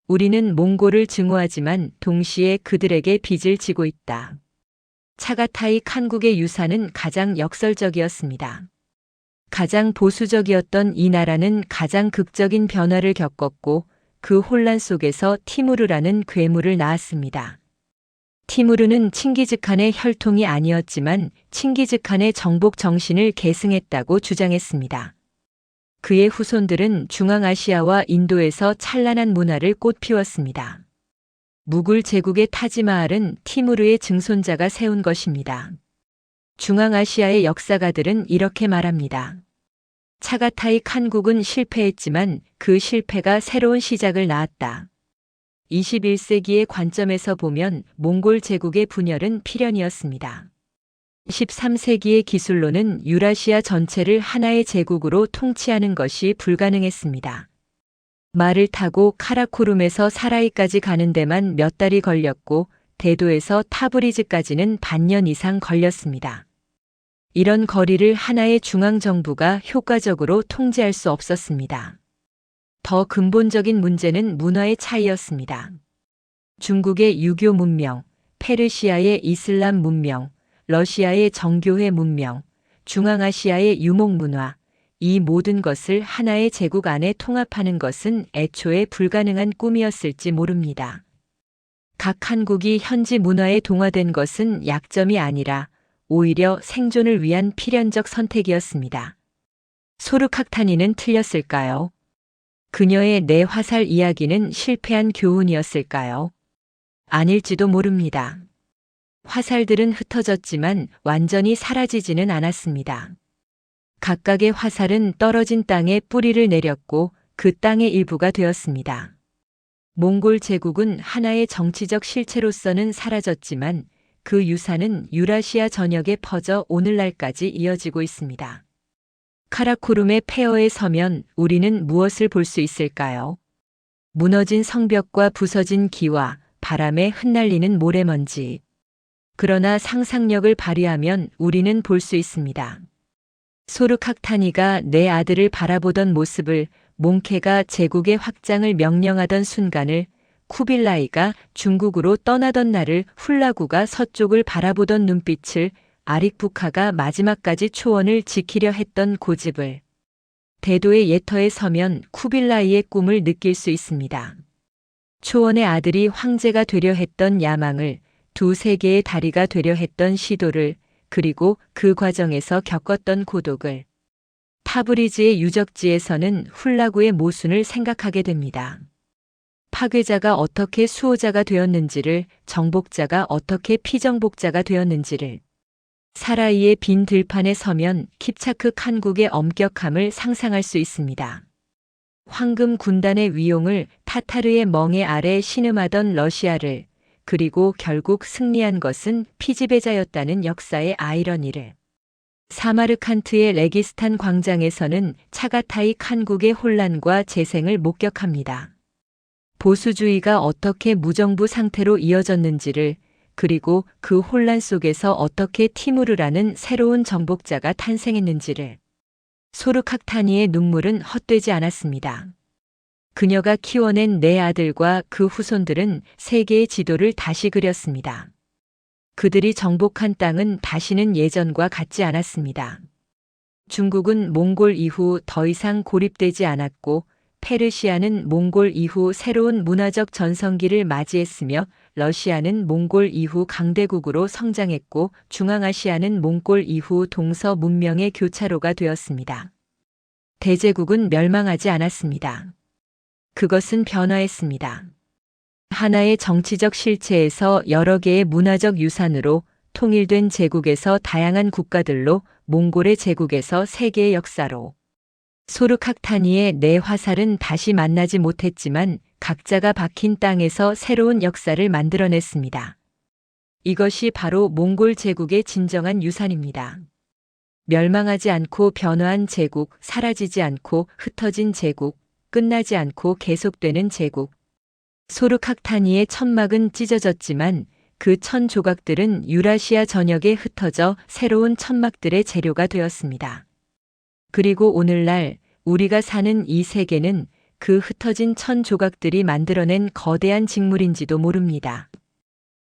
우리는 몽골을 증오하지만 동시에 그들에게 빚을 지고 있다. 차가타이 칸국의 유산은 가장 역설적이었습니다. 가장 보수적이었던 이 나라는 가장 극적인 변화를 겪었고 그 혼란 속에서 티무르라는 괴물을 낳았습니다. 티무르는 칭기즈칸의 혈통이 아니었지만 칭기즈칸의 정복 정신을 계승했다고 주장했습니다. 그의 후손들은 중앙아시아와 인도에서 찬란한 문화를 꽃피웠습니다. 무굴 제국의 타지마할은 티무르의 증손자가 세운 것입니다. 중앙아시아의 역사가들은 이렇게 말합니다. 차가타이 칸국은 실패했지만 그 실패가 새로운 시작을 낳았다. 21세기의 관점에서 보면 몽골 제국의 분열은 필연이었습니다. 13세기의 기술로는 유라시아 전체를 하나의 제국으로 통치하는 것이 불가능했습니다. 말을 타고 카라코룸에서 사라이까지 가는 데만 몇 달이 걸렸고 대도에서 타브리즈까지는 반년 이상 걸렸습니다. 이런 거리를 하나의 중앙정부가 효과적으로 통제할 수 없었습니다. 더 근본적인 문제는 문화의 차이였습니다. 중국의 유교 문명, 페르시아의 이슬람 문명, 러시아의 정교회 문명, 중앙아시아의 유목 문화, 이 모든 것을 하나의 제국 안에 통합하는 것은 애초에 불가능한 꿈이었을지 모릅니다. 각 한국이 현지 문화에 동화된 것은 약점이 아니라 오히려 생존을 위한 필연적 선택이었습니다. 소르카타니는 틀렸을까요? 그녀의 내 화살 이야기는 실패한 교훈이었을까요? 아닐지도 모릅니다. 화살들은 흩어졌지만 완전히 사라지지는 않았습니다. 각각의 화살은 떨어진 땅에 뿌리를 내렸고 그 땅의 일부가 되었습니다. 몽골 제국은 하나의 정치적 실체로서는 사라졌지만 그 유산은 유라시아 전역에 퍼져 오늘날까지 이어지고 있습니다. 카라코룸의 폐허에 서면 우리는 무엇을 볼 수 있을까요? 무너진 성벽과 부서진 기와 바람에 흩날리는 모래먼지. 그러나 상상력을 발휘하면 우리는 볼 수 있습니다. 소르카타니가 내 아들을 바라보던 모습을, 몽케가 제국의 확장을 명령하던 순간을, 쿠빌라이가 중국으로 떠나던 날을, 훌라구가 서쪽을 바라보던 눈빛을, 아릭부카가 마지막까지 초원을 지키려 했던 고집을. 대도의 예터에 서면 쿠빌라이의 꿈을 느낄 수 있습니다. 초원의 아들이 황제가 되려 했던 야망을, 두 세계의 다리가 되려 했던 시도를, 그리고 그 과정에서 겪었던 고독을. 타브리즈의 유적지에서는 훌라구의 모순을 생각하게 됩니다. 파괴자가 어떻게 수호자가 되었는지를, 정복자가 어떻게 피정복자가 되었는지를. 사라이의 빈 들판에 서면 킵차크 칸국의 엄격함을 상상할 수 있습니다. 황금 군단의 위용을, 타타르의 멍에 아래 신음하던 러시아를, 그리고 결국 승리한 것은 피지배자였다는 역사의 아이러니를. 사마르칸트의 레기스탄 광장에서는 차가타이 칸국의 혼란과 재생을 목격합니다. 보수주의가 어떻게 무정부 상태로 이어졌는지를, 그리고 그 혼란 속에서 어떻게 티무르라는 새로운 정복자가 탄생했는지를. 소르카타니의 눈물은 헛되지 않았습니다. 그녀가 키워낸 네 아들과 그 후손들은 세계의 지도를 다시 그렸습니다. 그들이 정복한 땅은 다시는 예전과 같지 않았습니다. 중국은 몽골 이후 더 이상 고립되지 않았고, 페르시아는 몽골 이후 새로운 문화적 전성기를 맞이했으며, 러시아는 몽골 이후 강대국으로 성장했고, 중앙아시아는 몽골 이후 동서 문명의 교차로가 되었습니다. 대제국은 멸망하지 않았습니다. 그것은 변화했습니다. 하나의 정치적 실체에서 여러 개의 문화적 유산으로 통일된 제국에서 다양한 국가들로, 몽골의 제국에서 세계의 역사로. 소르카타니의 네 화살은 다시 만나지 못했지만 각자가 박힌 땅에서 새로운 역사를 만들어냈습니다. 이것이 바로 몽골 제국의 진정한 유산입니다. 멸망하지 않고 변화한 제국, 사라지지 않고 흩어진 제국, 끝나지 않고 계속되는 제국. 소르카타니의 천막은 찢어졌지만 그 천 조각들은 유라시아 전역에 흩어져 새로운 천막들의 재료가 되었습니다. 그리고 오늘날 우리가 사는 이 세계는 그 흩어진 천 조각들이 만들어낸 거대한 직물인지도 모릅니다.